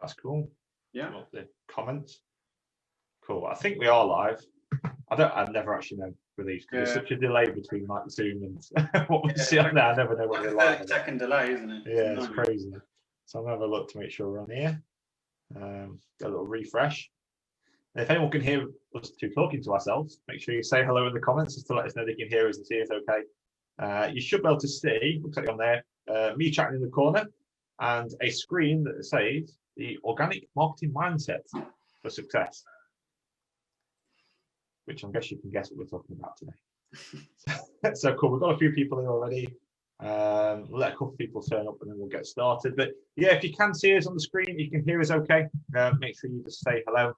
That's cool. Yeah. The comments. Cool. I think we are live. I've never actually known release because there's such a delay between like Zoom and what we see on there. I never know when we're live. 30-second delay, isn't it? Yeah, it's crazy. So I'm gonna have a look to make sure we're on here. Get a little refresh. And if anyone can hear us two talking to ourselves, make sure you say hello in the comments just to let us know they can hear us and see us okay. You should be able to see, looks like on there, me chatting in the corner and a screen that says the organic marketing mindset for success, which I guess you can guess what we're talking about today. So cool, we've got a few people here already. Let a couple of people turn up and then we'll get started. But yeah, if you can see us on the screen, you can hear us okay, make sure you just say hello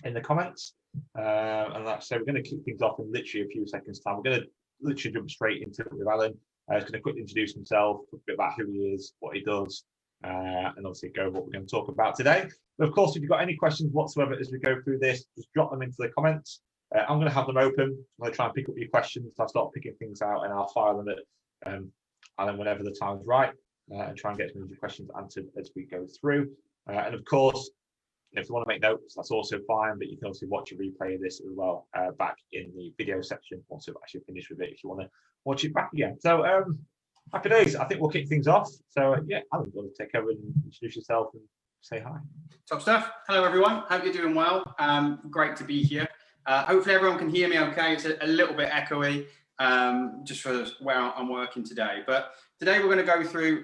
in the comments. And like I say, we're going to kick things off in literally a few seconds time. We're going to literally jump straight into it with Allan. He's going to quickly introduce himself, talk a bit about who he is, what he does, and obviously go what we're going to talk about today. But of course, if you've got any questions whatsoever as we go through this, just drop them into the comments. I'm going to have them open. I'm going to try and pick up your questions. I'll start picking things out and I'll file them at Allan whenever the time's right, and try and get some of your questions answered as we go through. And of course, if you want to make notes, that's also fine, but you can also watch a replay of this as well back in the video section once we've actually finished with it if you want to watch it back again. So happy days. I think we'll kick things off. So yeah, Allan, you want to take over and introduce yourself and say hi. Top stuff. Hello everyone, hope you're doing well. Great to be here. Hopefully everyone can hear me okay. It's a little bit echoey just for where I'm working today, but today we're going to go through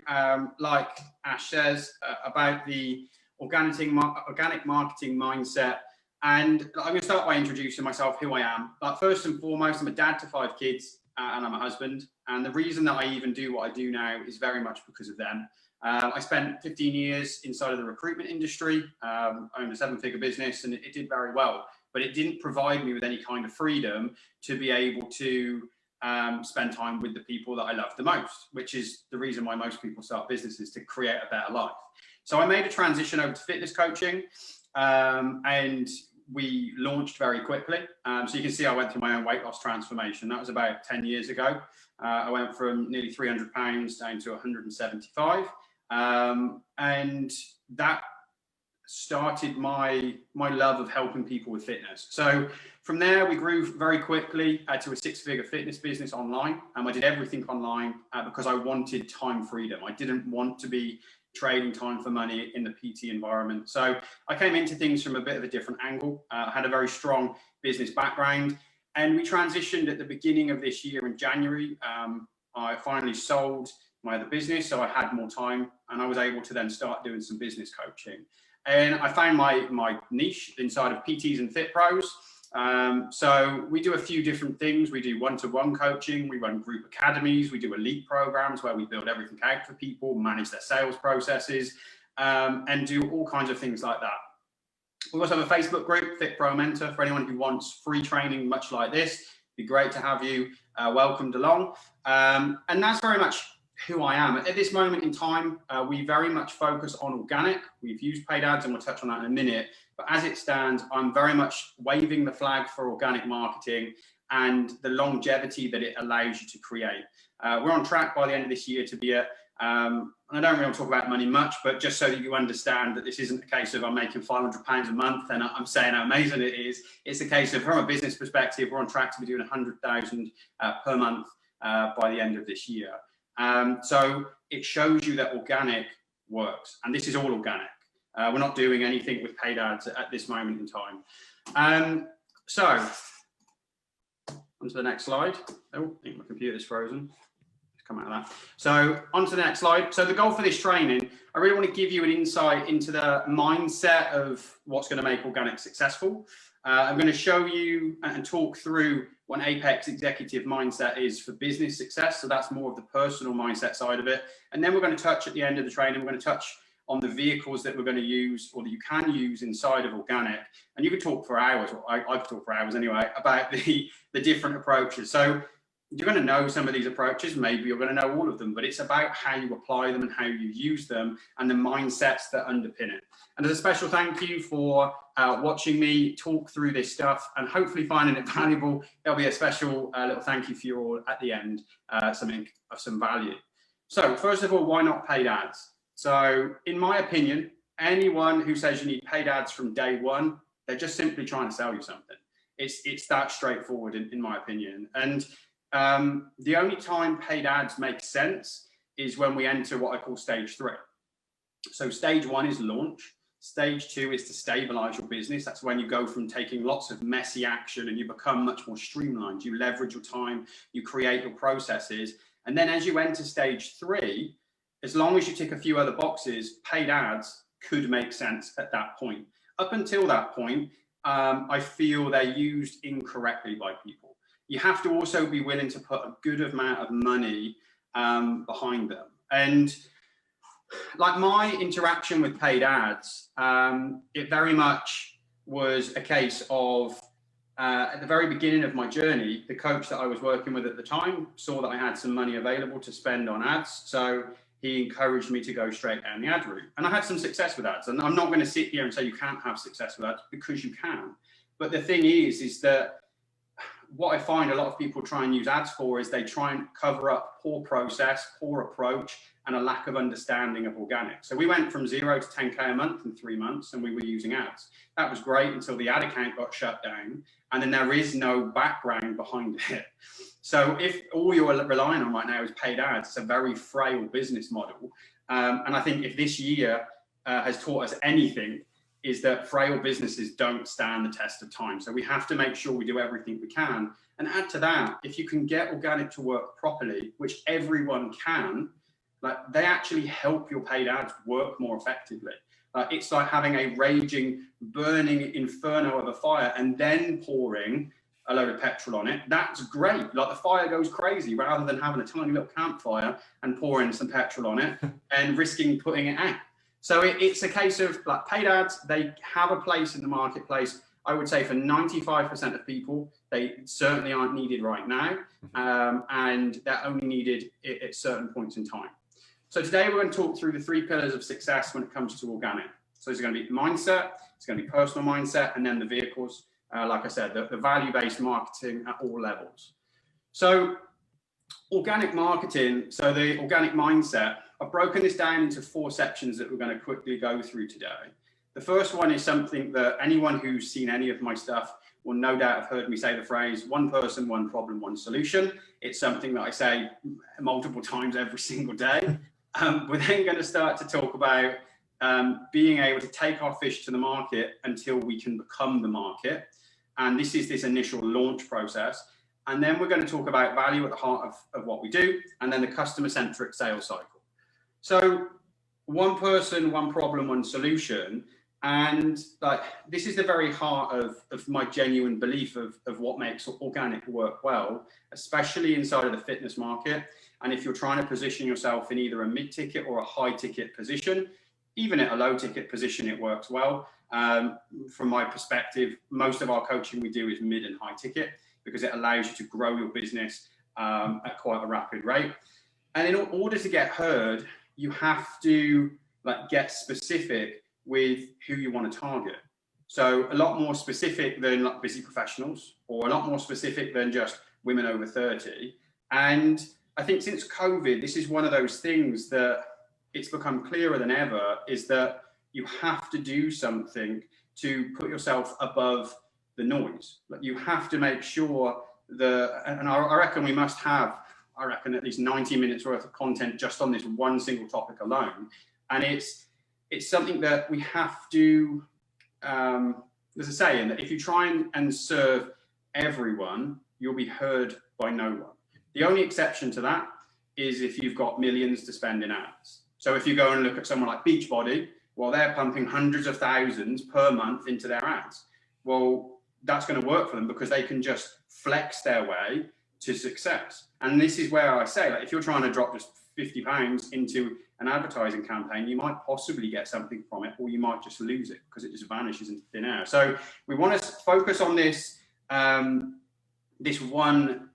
like Ash says about the organic marketing mindset. And I'm going to start by introducing myself, who I am. Like first and foremost, I'm a dad to 5 kids and I'm a husband. And the reason that I even do what I do now is very much because of them. I spent 15 years inside of the recruitment industry, owned a 7-figure business, and it did very well. But it didn't provide me with any kind of freedom to be able to spend time with the people that I love the most, which is the reason why most people start businesses, to create a better life. So I made a transition over to fitness coaching, and we launched very quickly. So you can see I went through my own weight loss transformation. That was about 10 years ago. I went from nearly 300 pounds down to 175. And that started my love of helping people with fitness. So from there, we grew very quickly to a 6-figure fitness business online. I did everything online because I wanted time freedom. I didn't want to be trading time for money in the PT environment. So I came into things from a bit of a different angle. I had a very strong business background, and we transitioned at the beginning of this year in January. I finally sold my other business, so I had more time, and I was able to then start doing some business coaching. And I found my niche inside of PTs and Fit Pros. So we do a few different things. We do one-to-one coaching, we run group academies, we do elite programs where we build everything out for people, manage their sales processes, and do all kinds of things like that. We also have a Facebook group, Fit Pro Mentor, for anyone who wants free training much like this. It'd be great to have you welcomed along. And that's very much who I am. At this moment in time, we very much focus on organic. We've used paid ads, and we'll touch on that in a minute. But as it stands, I'm very much waving the flag for organic marketing and the longevity that it allows you to create. We're on track by the end of this year to be at, and I don't really want to talk about money much, but just so that you understand that this isn't a case of I'm making £500 a month and I'm saying how amazing it is. It's a case of, from a business perspective, we're on track to be doing 100,000 per month by the end of this year. So it shows you that organic works, and this is all organic. We're not doing anything with paid ads at this moment in time. So on to the next slide. Oh, I think my computer's frozen. Let's come out of that. So on to the next slide. So the goal for this training, I really want to give you an insight into the mindset of what's going to make organic successful. I'm going to show you and talk through what an Apex executive mindset is for business success. So that's more of the personal mindset side of it. And then we're going to touch at the end of the training, we're going to touch on the vehicles that we're going to use, or that you can use inside of organic. And you could talk for hours, or I could talk for hours anyway, about the different approaches. So you're going to know some of these approaches, maybe you're going to know all of them, but it's about how you apply them and how you use them and the mindsets that underpin it. And as a special thank you for watching me talk through this stuff and hopefully finding it valuable, there'll be a special little thank you for you all at the end, something of some value. So first of all, why not paid ads? So in my opinion, anyone who says you need paid ads from day one, they're just simply trying to sell you something. It's that straightforward in my opinion. And the only time paid ads make sense is when we enter what I call stage 3. So stage 1 is launch. Stage 2 is to stabilize your business. That's when you go from taking lots of messy action and you become much more streamlined. You leverage your time, you create your processes. And then as you enter stage 3, as long as you tick a few other boxes, paid ads could make sense at that point. Up until that point, I feel they're used incorrectly by people. You have to also be willing to put a good amount of money behind them. And like my interaction with paid ads, it very much was a case of at the very beginning of my journey, the coach that I was working with at the time saw that I had some money available to spend on ads. So he encouraged me to go straight down the ad route. And I had some success with ads. And I'm not going to sit here and say you can't have success with ads, because you can. But the thing is that what I find a lot of people try and use ads for is they try and cover up poor process, poor approach, and a lack of understanding of organic. So we went from 0 to 10K a month in 3 months, and we were using ads. That was great until the ad account got shut down, and then there is no background behind it. So if all you're relying on right now is paid ads, it's a very frail business model. And I think if this year has taught us anything, is that frail businesses don't stand the test of time. So we have to make sure we do everything we can. And add to that, if you can get organic to work properly, which everyone can, like, they actually help your paid ads work more effectively. It's like having a raging, burning inferno of a fire and then pouring a load of petrol on it. That's great. Like, the fire goes crazy rather than having a tiny little campfire and pouring some petrol on it and risking putting it out. So it's a case of, like, paid ads, they have a place in the marketplace. I would say for 95% of people, they certainly aren't needed right now. And they're only needed at certain points in time. So today we're going to talk through the 3 pillars of success when it comes to organic. So there's going to be mindset, it's going to be personal mindset, and then the vehicles. Like I said, the value-based marketing at all levels. So organic marketing, so the organic mindset, I've broken this down into 4 sections that we're going to quickly go through today. The first one is something that anyone who's seen any of my stuff will no doubt have heard me say the phrase, one person, one problem, one solution. It's something that I say multiple times every single day. We're then going to start to talk about being able to take our fish to the market until we can become the market. And this is this initial launch process. And then we're going to talk about value at the heart of what we do, and then the customer-centric sales cycle. So one person, one problem, one solution. And like, this is the very heart of my genuine belief of what makes organic work well, especially inside of the fitness market. And if you're trying to position yourself in either a mid-ticket or a high-ticket position, even at a low-ticket position, it works well. From my perspective, most of our coaching we do is mid and high-ticket because it allows you to grow your business at quite a rapid rate. And in order to get heard, you have to get specific with who you want to target. So a lot more specific than busy professionals, or a lot more specific than just women over 30. And I think since COVID, this is one of those things that it's become clearer than ever, is that you have to do something to put yourself above the noise. You have to make sure that, and I reckon we must have, at least 90 minutes worth of content just on this one single topic alone. And it's something that we have to, there's a saying that if you try and serve everyone, you'll be heard by no one. The only exception to that is if you've got millions to spend in ads. So if you go and look at someone like Beachbody, well, they're pumping hundreds of thousands per month into their ads. Well, that's going to work for them because they can just flex their way to success. And this is where I say, if you're trying to drop just £50 into an advertising campaign, you might possibly get something from it, or you might just lose it because it just vanishes into thin air. So we want to focus on this, this one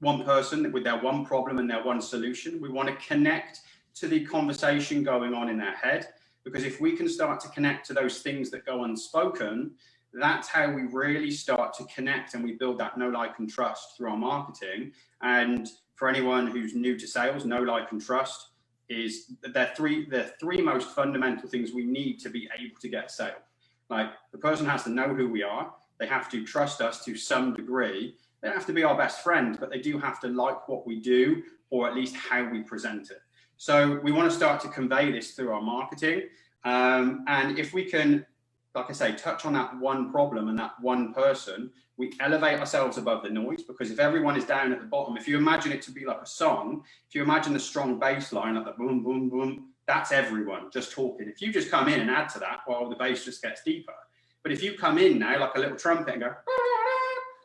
person with their one problem and their one solution. We want to connect to the conversation going on in their head, because if we can start to connect to those things that go unspoken, that's how we really start to connect, and we build that know, like, and trust through our marketing. And for anyone who's new to sales, know, like, and trust is they're three most fundamental things we need to be able to get a sale. Like, the person has to know who we are. They have to trust us to some degree. They don't have to be our best friend, but they do have to like what we do, or at least how we present it. So we want to start to convey this through our marketing. And if we can, like I say, touch on that one problem and that one person, we elevate ourselves above the noise. Because if everyone is down at the bottom, if you imagine it to be like a song, if you imagine the strong bass line, like the boom, boom, boom, that's everyone just talking. If you just come in and add to that, well, the bass just gets deeper. But if you come in now like a little trumpet and go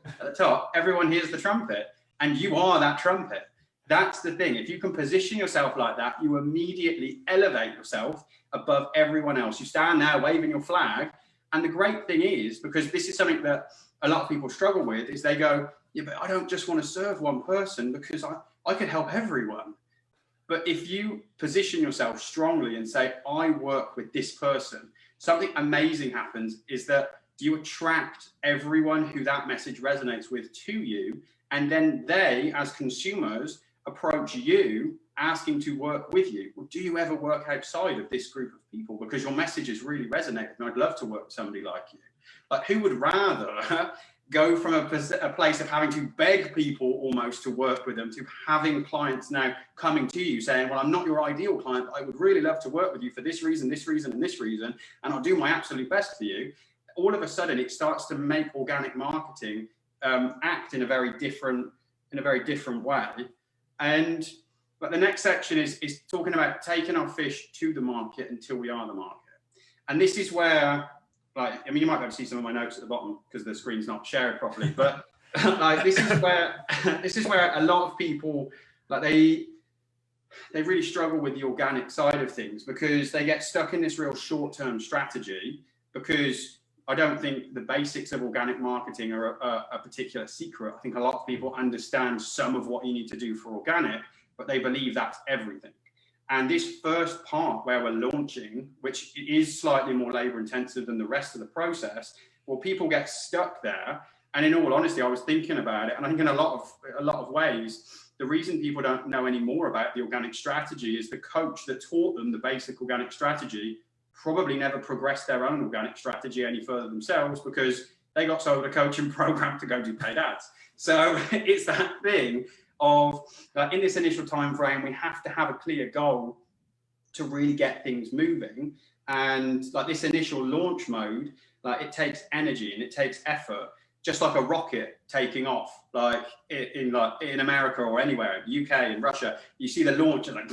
at the top, everyone hears the trumpet, and you are that trumpet. That's the thing. If you can position yourself like that, you immediately elevate yourself above everyone else. You stand there waving your flag. And the great thing is, because this is something that a lot of people struggle with, is they go, yeah, but I don't just want to serve one person, because I could help everyone. But if you position yourself strongly and say, I work with this person, something amazing happens, is that you attract everyone who that message resonates with to you. And then they, as consumers, approach you asking to work with you. Well, do you ever work outside of this group of people? Because your messages really resonate, and I'd love to work with somebody like you. Like, who would rather go from a place of having to beg people almost to work with them, to having clients now coming to you saying, well, I'm not your ideal client, but I would really love to work with you for this reason, this reason, and this reason, and I'll do my absolute best for you. All of a sudden, it starts to make organic marketing act in a very different way. And but the next section is talking about taking our fish to the market until we are the market. And this is where, like, I mean, you might be able to see some of my notes at the bottom because the screen's not shared properly, but like, this is where a lot of people, like, they really struggle with the organic side of things, because they get stuck in this real short-term strategy. Because I don't think the basics of organic marketing are a particular secret. I think a lot of people understand some of what you need to do for organic, but they believe that's everything. And this first part where we're launching, which is slightly more labor intensive than the rest of the process, well, people get stuck there. And in all honesty, I was thinking about it, and I think in a lot of ways, the reason people don't know any more about the organic strategy is the coach that taught them the basic organic strategy probably never progressed their own organic strategy any further themselves, because they got sold a coaching program to go do paid ads. So it's that thing of, in this initial time frame, we have to have a clear goal to really get things moving. And like this initial launch mode, like, it takes energy and it takes effort, just like a rocket taking off, like in America or anywhere, UK and Russia. You see the launch and like,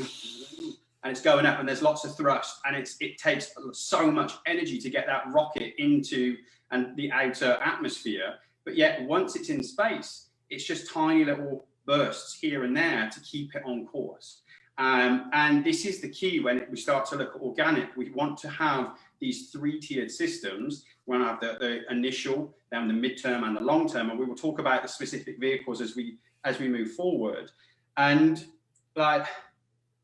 and it's going up, and there's lots of thrust, and it takes so much energy to get that rocket into the outer atmosphere. But yet, once it's in space, it's just tiny little bursts here and there to keep it on course. And this is the key when we start to look at organic. We want to have these three-tiered systems. We want to have the initial, then the midterm, and the long term. And we will talk about the specific vehicles as we move forward. And like,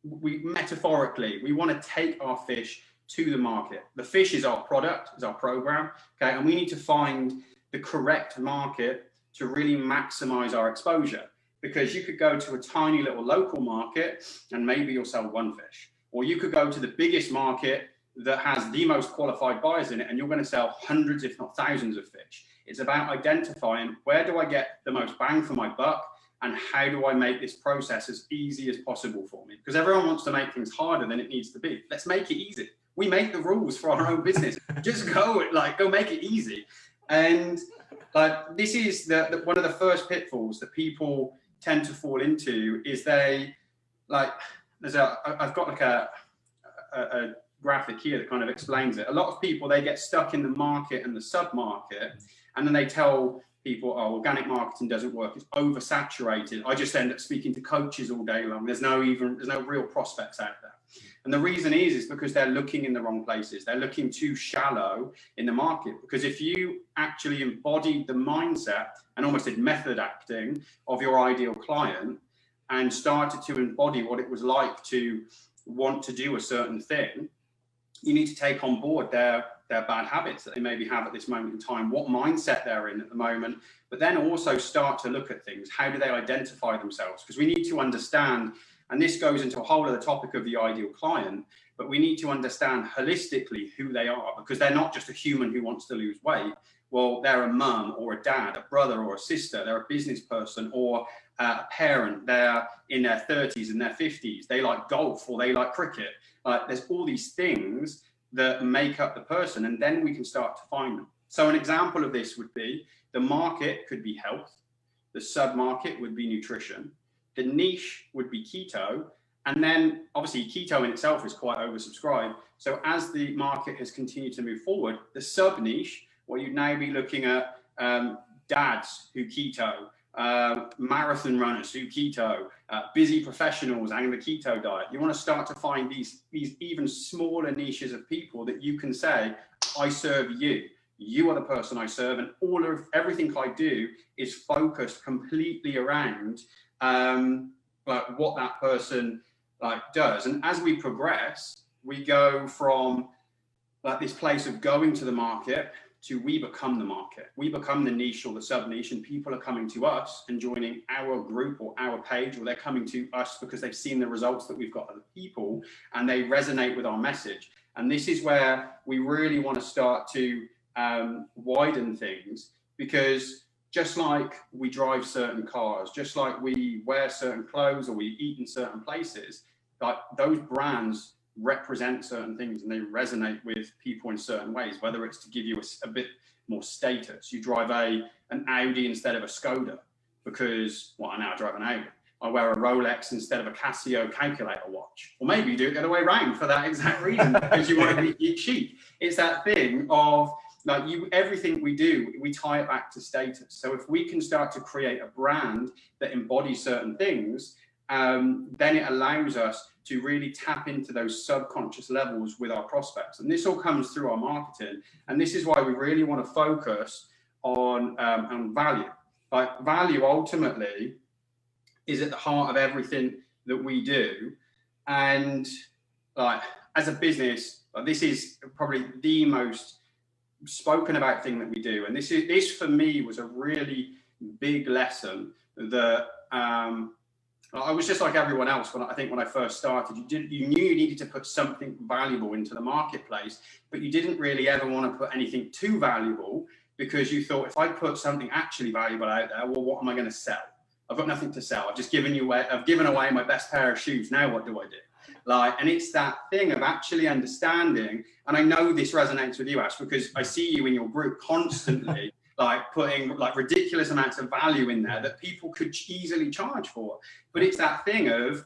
we metaphorically, we want to take our fish to the market. The fish is our product, is our program, okay? And we need to find the correct market to really maximize our exposure. Because you could go to a tiny little local market and maybe you'll sell one fish. Or you could go to the biggest market that has the most qualified buyers in it, and you're going to sell hundreds, if not thousands, of fish. It's about identifying, where do I get the most bang for my buck, and how do I make this process as easy as possible for me? Because everyone wants to make things harder than it needs to be. Let's make it easy. We make the rules for our own business. Just go make it easy. And like, this is one of the first pitfalls that people tend to fall into, is they like, I've got like a graphic here that kind of explains it. A lot of people, they get stuck in the market and the sub-market, and then they tell people, oh, organic marketing doesn't work, it's oversaturated. I just end up speaking to coaches all day long. There's no real prospects out there. And the reason is because they're looking in the wrong places. They're looking too shallow in the market. Because if you actually embodied the mindset and almost did method acting of your ideal client, and started to embody what it was like to want to do a certain thing, you need to take on board their bad habits that they maybe have at this moment in time, what mindset they're in at the moment, but then also start to look at things. How do they identify themselves? Because we need to understand And this goes into a whole other topic of the ideal client, but we need to understand holistically who they are, because they're not just a human who wants to lose weight. Well, they're a mum or a dad, a brother or a sister, they're a business person or a parent, they're in their 30s and their 50s, they like golf or they like cricket. There's all these things that make up the person, and then we can start to find them. So an example of this would be the market could be health, the sub-market would be nutrition, the niche would be keto, and then obviously keto in itself is quite oversubscribed. So as the market has continued to move forward, the sub-niche, well, you'd now be looking at dads who keto, marathon runners who keto, busy professionals and the keto diet. You want to start to find these even smaller niches of people that you can say, I serve you. You are the person I serve, and everything I do is focused completely around what that person does. And as we progress, we go from this place of going to the market to we become the market. We become the niche or the sub-niche, and people are coming to us and joining our group or our page, or they're coming to us because they've seen the results that we've got other people and they resonate with our message. And this is where we really want to start to widen things, because just like we drive certain cars, just like we wear certain clothes or we eat in certain places, those brands represent certain things and they resonate with people in certain ways, whether it's to give you a bit more status. You drive an Audi instead of a Skoda because, well, I now drive an Audi. I wear a Rolex instead of a Casio calculator watch. Or maybe you do it the other way around for that exact reason, because you want to be cheap. It's that thing of everything we do, we tie it back to status. So if we can start to create a brand that embodies certain things, then it allows us to really tap into those subconscious levels with our prospects. And this all comes through our marketing. And this is why we really want to focus on value. Value ultimately is at the heart of everything that we do. And as a business, this is probably the most spoken about thing that we do. And this for me was a really big lesson that I was just like everyone else when I first started. You knew you needed to put something valuable into the marketplace, but you didn't really ever want to put anything too valuable, because you thought, if I put something actually valuable out there, well, what am I going to sell? I've got nothing to sell. I've given away my best pair of shoes. Now what do I do? And it's that thing of actually understanding. And I know this resonates with you, Ash, because I see you in your group constantly putting ridiculous amounts of value in there that people could easily charge for. But it's that thing of,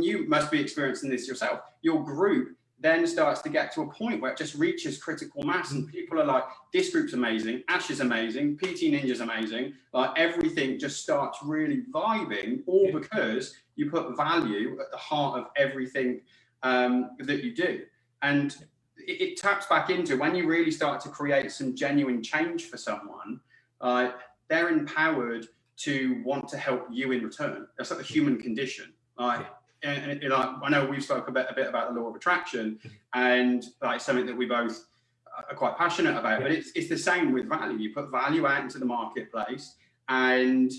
you must be experiencing this yourself, your group then starts to get to a point where it just reaches critical mass, and people are like, this group's amazing, Ash is amazing, PT Ninja's amazing, everything just starts really vibing, all because you put value at the heart of everything that you do. And it taps back into when you really start to create some genuine change for someone, they're empowered to want to help you in return. That's like the human condition. And I know we've spoken a bit about the law of attraction, and something that we both are quite passionate about, but it's the same with value. You put value out into the marketplace, and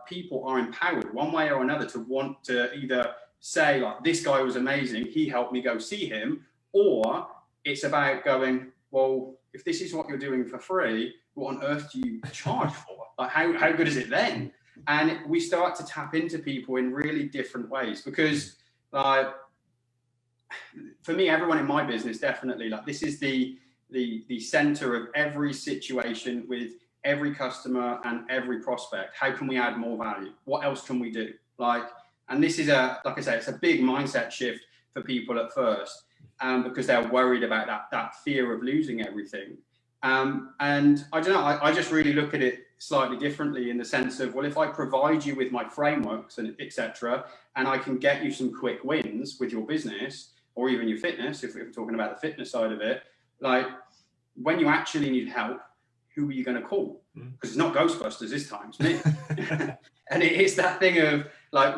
people are empowered one way or another to want to either say, this guy was amazing, he helped me go see him, or it's about going, well, if this is what you're doing for free, what on earth do you charge for? How good is it then? And we start to tap into people in really different ways, because for me, everyone in my business, definitely, this is the center of every situation with every customer and every prospect. How can we add more value? What else can we do? And this is like I say, it's a big mindset shift for people at first, because they're worried about that fear of losing everything. And I don't know, I just really look at it slightly differently, in the sense of, well, if I provide you with my frameworks and etc., and I can get you some quick wins with your business or even your fitness, if we're talking about the fitness side of it, when you actually need help, who are you going to call? Because it's not Ghostbusters this time, it's me. And it's that thing of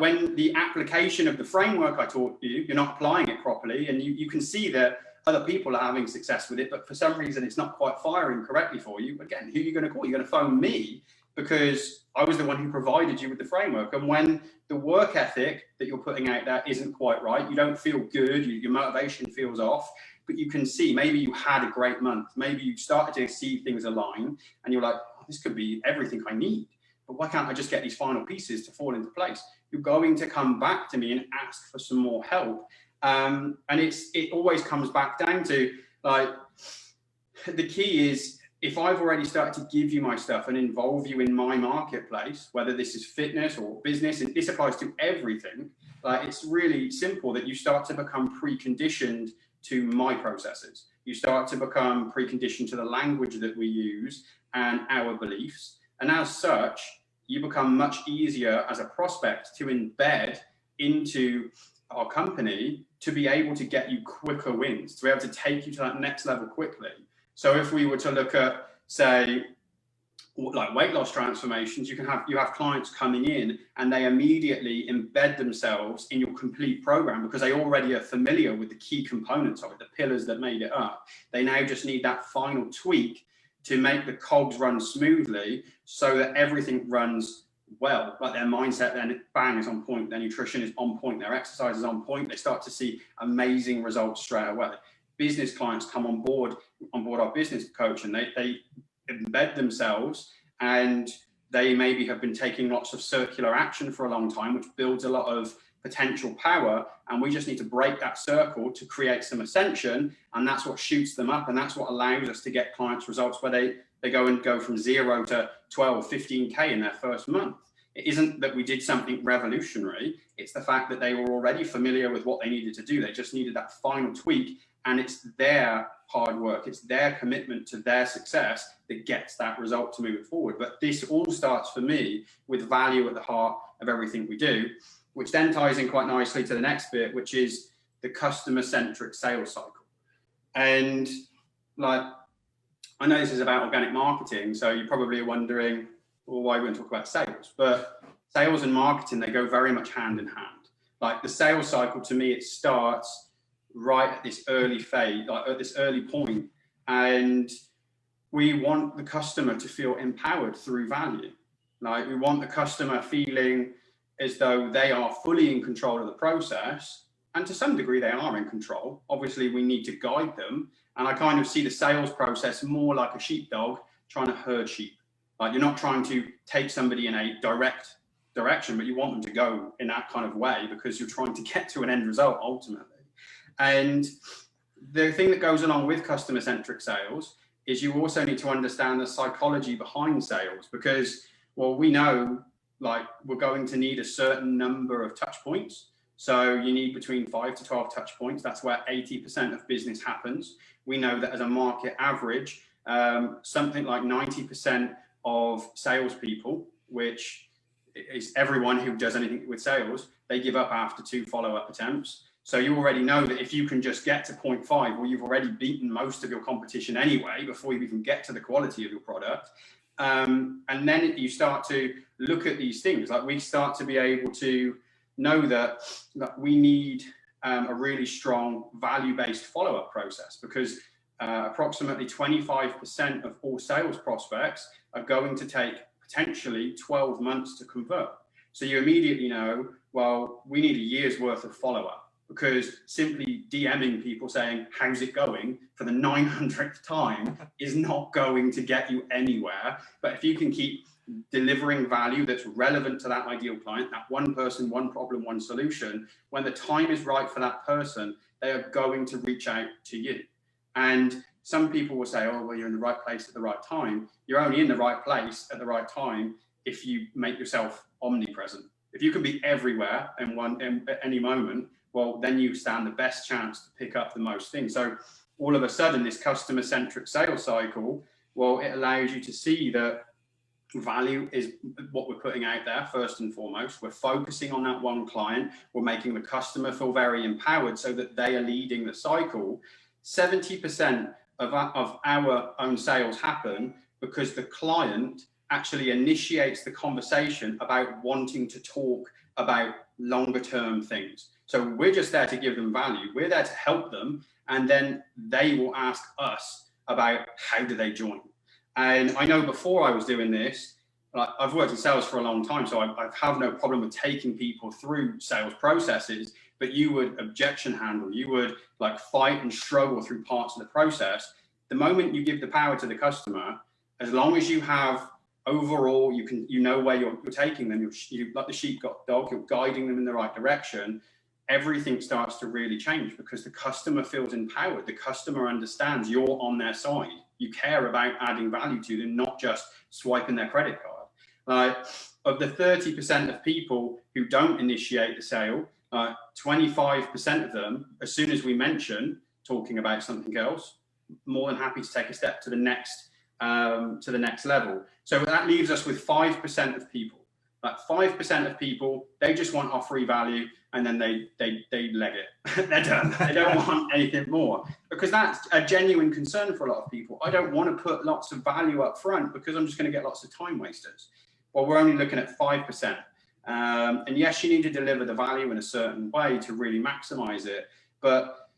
when the application of the framework I taught you, you're not applying it properly, and you can see that other people are having success with it, but for some reason it's not quite firing correctly for you. Again, who are you going to call? You're going to phone me because I was the one who provided you with the framework. And when the work ethic that you're putting out there isn't quite right, you don't feel good, your motivation feels off, but you can see maybe you had a great month, maybe you started to see things align, and you're like, oh, this could be everything I need, but why can't I just get these final pieces to fall into place? You're going to come back to me and ask for some more help. And it always comes back down to, like, the key is, if I've already started to give you my stuff and involve you in my marketplace, whether this is fitness or business, and this applies to everything, like, it's really simple that you start to become preconditioned to my processes. You start to become preconditioned to the language that we use and our beliefs. And as such, you become much easier as a prospect to embed into our company, to be able to get you quicker wins, to be able to take you to that next level quickly. So if we were to look at, say, like weight loss transformations, you have clients coming in and they immediately embed themselves in your complete program because they already are familiar with the key components of it, the pillars that made it up. They now just need that final tweak to make the cogs run smoothly so that everything runs well. Like their mindset then bang is on point, their nutrition is on point, their exercise is on point. They start to see amazing results straight away. Business clients come on board our business coach, and they embed themselves, and they maybe have been taking lots of circular action for a long time, which builds a lot of potential power, and we just need to break that circle to create some ascension, and that's what shoots them up, and that's what allows us to get clients results where they go from 0 to 12, 15K in their first month. It isn't that we did something revolutionary, it's the fact that they were already familiar with what they needed to do. They just needed that final tweak, and it's their hard work, it's their commitment to their success that gets that result to move it forward. But this all starts for me with value at the heart of everything we do, which then ties in quite nicely to the next bit, which is the customer-centric sales cycle. And like, I know this is about organic marketing, so you probably are wondering, well, why we don't talk about sales? But sales and marketing, they go very much hand in hand. Like the sales cycle, to me, it starts right at this early phase, like at this early point, and we want the customer to feel empowered through value. Like we want the customer feeling as though they are fully in control of the process, and to some degree they are in control. Obviously we need to guide them, and I kind of see the sales process more like a sheepdog trying to herd sheep. Like you're not trying to take somebody in a direct direction, but you want them to go in that kind of way because you're trying to get to an end result ultimately. And the thing that goes along with customer-centric sales is you also need to understand the psychology behind sales, because, well, we know like we're going to need a certain number of touch points. So you need between 5 to 12 touch points. That's where 80% of business happens. We know that as a market average, something like 90% of salespeople, which is everyone who does anything with sales, they give up after 2 follow-up attempts. So you already know that if you can just get to 0.5, well, you've already beaten most of your competition anyway before you even get to the quality of your product. And then you start to look at these things. Like we start to be able to know that we need a really strong value-based follow-up process, because approximately 25% of all sales prospects are going to take potentially 12 months to convert. So you immediately know, well, we need a year's worth of follow-up, because simply DMing people saying, how's it going, for the 900th time is not going to get you anywhere. But if you can keep delivering value that's relevant to that ideal client, that one person, one problem, one solution, when the time is right for that person, they are going to reach out to you. And some people will say, oh, well, you're in the right place at the right time. You're only in the right place at the right time if you make yourself omnipresent. If you can be everywhere at any moment, well, then you stand the best chance to pick up the most things. So all of a sudden, this customer-centric sales cycle, well, it allows you to see that value is what we're putting out there first and foremost. We're focusing on that one client. We're making the customer feel very empowered so that they are leading the cycle. 70% of our own sales happen because the client actually initiates the conversation about wanting to talk about longer term things. So we're just there to give them value. We're there to help them. And then they will ask us about how do they join. And I know before I was doing this, like I've worked in sales for a long time, so I have no problem with taking people through sales processes, but you would objection handle, you would like fight and struggle through parts of the process. The moment you give the power to the customer, as long as you have overall, you know where you're taking them, you like the sheep got dog, you're guiding them in the right direction, everything starts to really change because the customer feels empowered. The customer understands you're on their side. You care about adding value to them, not just swiping their credit card. Like of the 30% of people who don't initiate the sale, 25% of them, as soon as we mention talking about something else, more than happy to take a step to the next level. So that leaves us with 5% of people. Like 5% of people, they just want our free value, and then they leg it. They're done. They don't want anything more, because that's a genuine concern for a lot of people. I don't want to put lots of value up front because I'm just going to get lots of time wasters. Well, we're only looking at 5%. And yes, you need to deliver the value in a certain way to really maximize it. But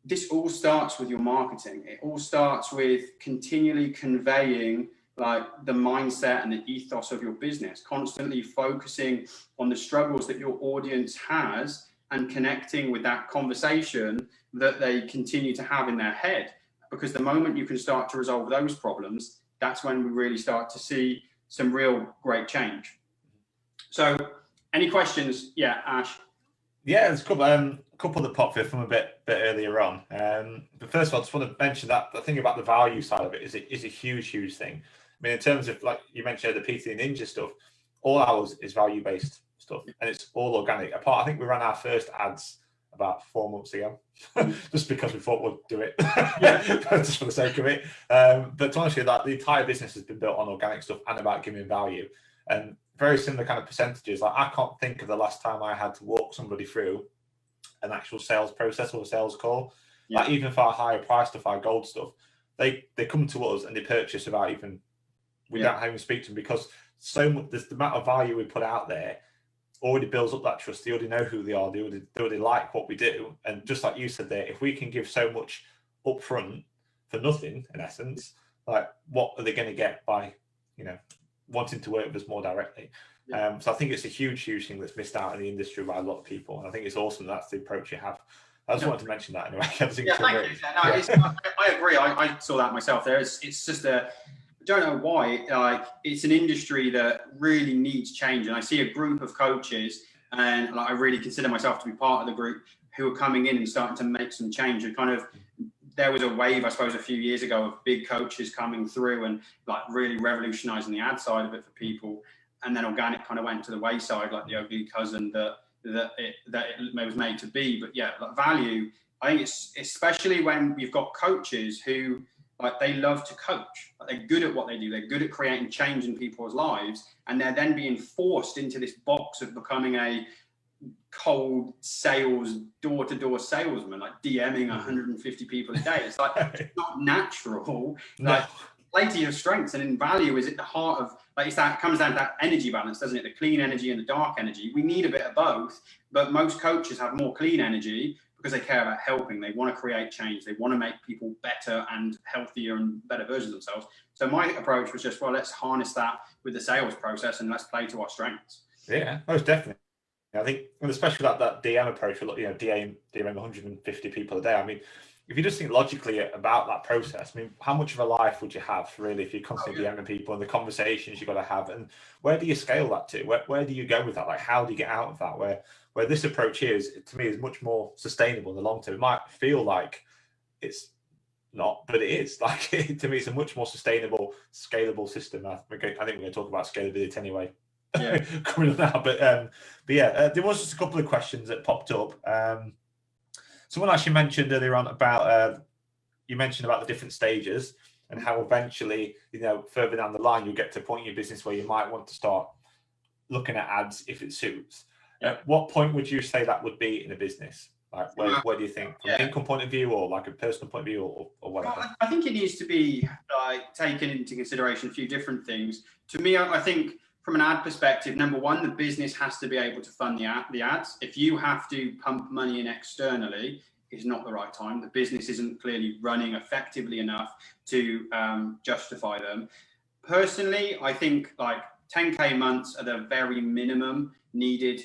this all starts with your marketing. It all starts with continually conveying like the mindset and the ethos of your business, constantly focusing on the struggles that your audience has and connecting with that conversation that they continue to have in their head. Because the moment you can start to resolve those problems, that's when we really start to see some real great change. So any questions? Yeah, Ash. Yeah, there's a couple that popped from a bit earlier on. But first of all, I just want to mention that the thing about the value side of it is a huge thing. I mean, in terms of, like you mentioned, the PTD Ninja stuff, all ours is value-based stuff, and it's all organic. I think we ran our first ads about 4 months ago, just because we thought we'd do it, just for the sake of it. But honestly, like the entire business has been built on organic stuff and about giving value, and very similar kind of percentages. Like I can't think of the last time I had to walk somebody through an actual sales process or a sales call. Yeah. Like even for our higher price stuff, our gold stuff, they come to us and they purchase without even having to speak to them, because so much the amount of value we put out there already builds up that trust. They already know who they are. They already like what we do. And just like you said there, if we can give so much upfront for nothing, in essence, like what are they going to get by, wanting to work with us more directly? Yeah. So I think it's a huge thing that's missed out in the industry by a lot of people. And I think it's awesome that's the approach you have. I just wanted to mention that anyway. Thank you. I agree. I saw that myself there. It's just I don't know why, like it's an industry that really needs change. And I see a group of coaches, and like, I really consider myself to be part of the group, who are coming in and starting to make some change. And kind of, there was a wave, I suppose, a few years ago of big coaches coming through and like really revolutionizing the ad side of it for people. And then organic kind of went to the wayside, like the ugly cousin that it was made to be. But yeah, like value, I think it's especially when you've got coaches who, like, they love to coach. Like, they're good at what they do. They're good at creating change in people's lives, and they're then being forced into this box of becoming a cold sales, door-to-door salesman, like DMing 150 people a day. It's like it's not natural. No. Like, play to your strengths, and in value is at the heart of, like, it comes down to that energy balance, doesn't it? The clean energy and the dark energy. We need a bit of both, but most coaches have more clean energy because they care about helping. They want to create change. They want to make people better and healthier and better versions of themselves. So my approach was just, well, let's harness that with the sales process and let's play to our strengths. Yeah, most definitely. I think, and especially that DM approach, DM 150 people a day. I mean, if you just think logically about that process, I mean, how much of a life would you have really if you're constantly DMing people and the conversations you've got to have, and where do you scale that to? Where do you go with that? Like, how do you get out of that? Where this approach is, to me, is much more sustainable in the long term. It might feel like it's not, but it is. Like, to me, it's a much more sustainable, scalable system. I think we're going to talk about scalability anyway. Yeah. Coming up now, but yeah, there was just a couple of questions that popped up. Someone actually mentioned earlier on about you mentioned about the different stages and how eventually, further down the line, you'll get to a point in your business where you might want to start looking at ads if it suits. Yeah. At what point would you say that would be in a business? Like, where do you think, from an income point of view, or like a personal point of view, or whatever? Well, I think it needs to be taken into consideration a few different things. To me, I think from an ad perspective, number one, the business has to be able to fund the ads. If you have to pump money in externally, it's not the right time. The business isn't clearly running effectively enough to justify them. Personally, I think, like, 10K months are the very minimum needed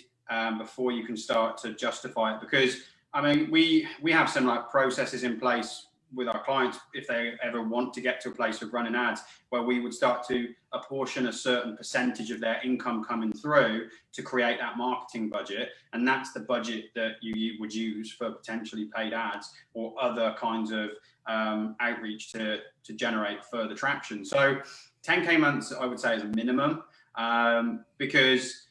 before you can start to justify it. Because I mean, we have some like processes in place with our clients if they ever want to get to a place of running ads, where we would start to apportion a certain percentage of their income coming through to create that marketing budget. And that's the budget that you would use for potentially paid ads or other kinds of outreach to generate further traction. So 10K months, I would say, is a minimum, because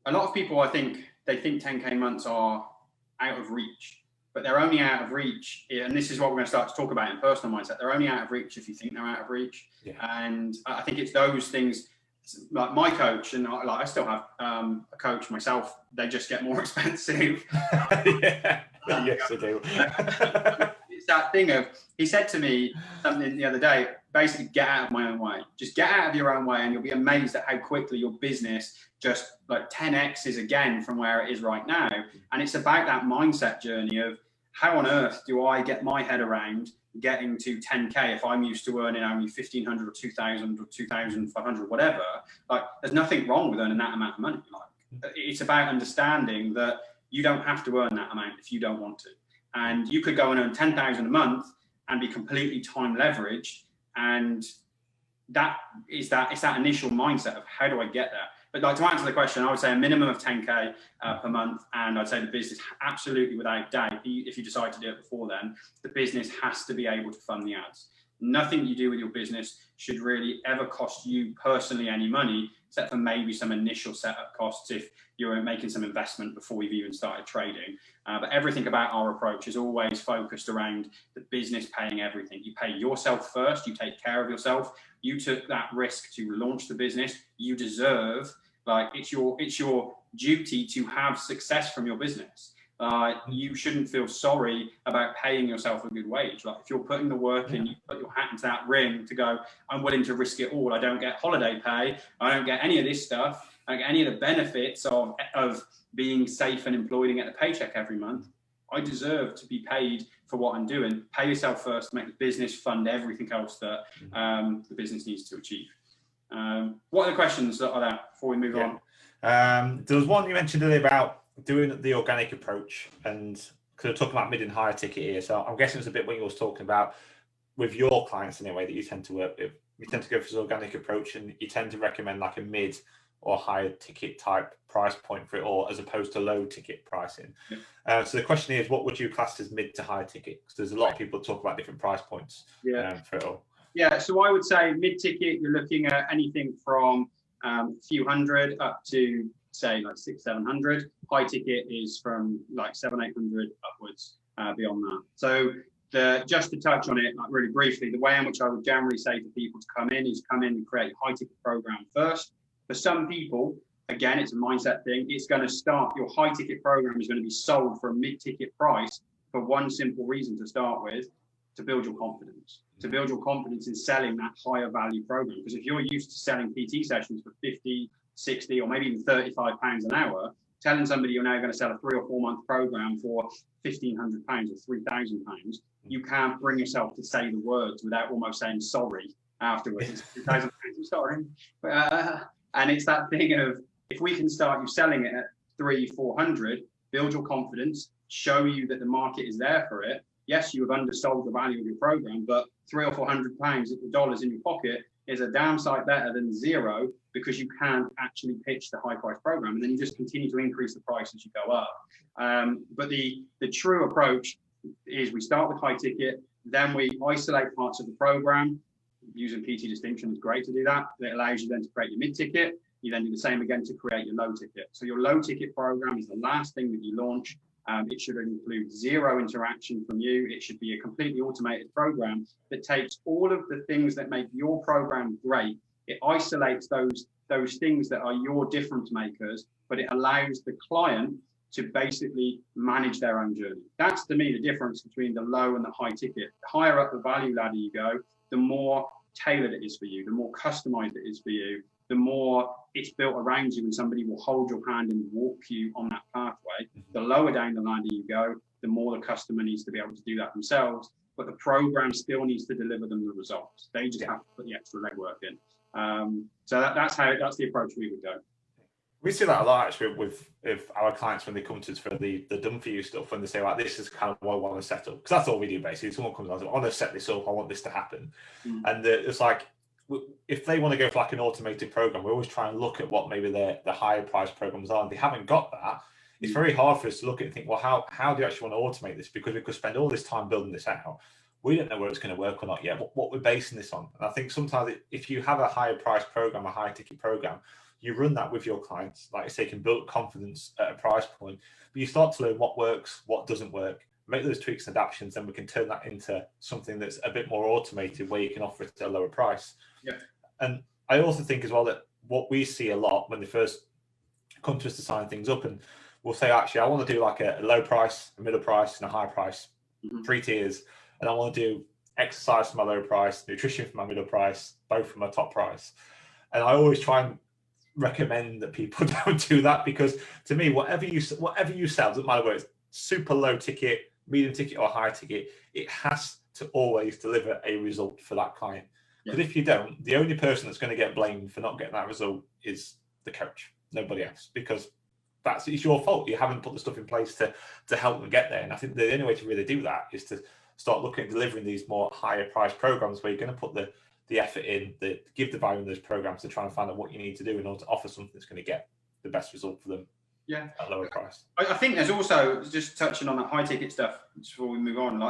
a lot of people, I think, they think 10K months are out of reach. But they're only out of reach, and this is what we're going to start to talk about in personal mindset. They're only out of reach if you think they're out of reach. Yeah. And I think it's those things, like my coach, and I still have a coach myself. They just get more expensive. Yeah. Yes, they do. It's that thing of, he said to me something the other day, basically, get out of my own way. Just get out of your own way, and you'll be amazed at how quickly your business just like 10x's again from where it is right now. And it's about that mindset journey of, how on earth do I get my head around getting to 10K if I'm used to earning only 1,500 or 2,000 or 2,500, whatever? Like, there's nothing wrong with earning that amount of money. Like, it's about understanding that you don't have to earn that amount if you don't want to. And you could go and earn 10,000 a month and be completely time leveraged. And that is it's that initial mindset of, how do I get there? But like, to answer the question, I would say a minimum of 10K per month. And I'd say the business, absolutely without doubt, if you decide to do it before then, the business has to be able to fund the ads. Nothing you do with your business should really ever cost you personally any money, except for maybe some initial setup costs if you're making some investment before you've even started trading. But everything about our approach is always focused around the business paying everything. You pay yourself first, you take care of yourself. You took that risk to launch the business. You deserve, like, it's your duty to have success from your business. You shouldn't feel sorry about paying yourself a good wage. Like, if you're putting the work in, you put your hat into that ring to go, I'm willing to risk it all. I don't get holiday pay. I don't get any of this stuff. I don't get any of the benefits of being safe and employed and get the paycheck every month. I deserve to be paid for what I'm doing. Pay yourself first to make the business fund everything else that the business needs to achieve. What are the questions that are there before we move on? There was one you mentioned earlier about doing the organic approach, and because we're talking about mid and higher ticket here, so I'm guessing it's a bit what you was talking about with your clients anyway, that you tend to work with. You tend to go for this organic approach, and you tend to recommend like a mid or higher ticket type price point for it all, as opposed to low ticket pricing. Yeah. So the question is, what would you class as mid to high ticket? Because there's a lot of people talk about different price points for it all. Yeah, so I would say mid ticket, you're looking at anything from a few hundred up to, say, like 600-700. High ticket is from like 700-800 upwards beyond that. So just to touch on it like really briefly, the way in which I would generally say to people to come in is come in and create a high ticket program first. For some people, again, it's a mindset thing. It's going to start, your high ticket program is going to be sold for a mid ticket price for one simple reason to start with, to build your confidence. To build your confidence in selling that higher value program. Because if you're used to selling PT sessions for 50, 60, or maybe even £35 an hour, telling somebody you're now going to sell a 3 or 4 month program for £1,500 or £3,000, you can't bring yourself to say the words without almost saying sorry afterwards. It's £2,000, I'm sorry. And it's that thing of, if we can start you selling it at 300-400, build your confidence, show you that the market is there for it. Yes, you have undersold the value of your program, but £300 or £400 dollars in your pocket is a damn sight better than zero, because you can't actually pitch the high price program, and then you just continue to increase the price as you go up. But the true approach is, we start with high ticket, then we isolate parts of the program. Using PT distinction is great to do that. It allows you then to create your mid ticket. You then do the same again to create your low ticket. So your low ticket program is the last thing that you launch. It should include zero interaction from you. It should be a completely automated program that takes all of the things that make your program great. It isolates those things that are your difference makers, but it allows the client to basically manage their own journey. That's, to me, the difference between the low and the high ticket. The higher up the value ladder you go, the more tailored it is for you, the more customized it is for you, the more it's built around you, and somebody will hold your hand and walk you on that pathway. The lower down the ladder you go, the more the customer needs to be able to do that themselves. but the program still needs to deliver them the results. They just have to put the extra legwork in. So that's the approach we would go. We see that a lot actually with our clients when they come to us for the done for you stuff, when they say like, this is kind of what I want to set up, because that's all we do basically. Someone comes on, I want to set this up, I want this to happen. And it's like, if they want to go for like an automated program, we always try and look at what maybe the higher price programs are, and they haven't got that. It's very hard for us to look at and think, well, how do you actually want to automate this? Because we could spend all this time building this out. We don't know whether it's going to work or not yet, what we're basing this on. And I think sometimes if you have a higher price program, a higher ticket program, you run that with your clients, like I say, can build confidence at a price point, but you start to learn what works, what doesn't work, make those tweaks and adaptations, and we can turn that into something that's a bit more automated where you can offer it at a lower price. Yeah. And I also think as well that what we see a lot when they first come to us to sign things up, and we'll say, actually, I want to do like a low price, a middle price, and a high price, 3 tiers, and I want to do exercise for my low price, nutrition for my middle price, both for my top price. And I always try and recommend that people don't do that, because to me, whatever you sell, doesn't matter whether it's super low ticket, medium ticket, or high ticket, it has to always deliver a result for that client. Because if you don't, the only person that's going to get blamed for not getting that result is the coach, nobody else, because it's your fault. You haven't put the stuff in place to help them get there. And I think the only way to really do that is to start looking at delivering these more higher price programs where you're going to put the effort in, give the value in those programs to try and find out what you need to do in order to offer something that's going to get the best result for them at lower price. I think there's also, just touching on that high ticket stuff before we move on,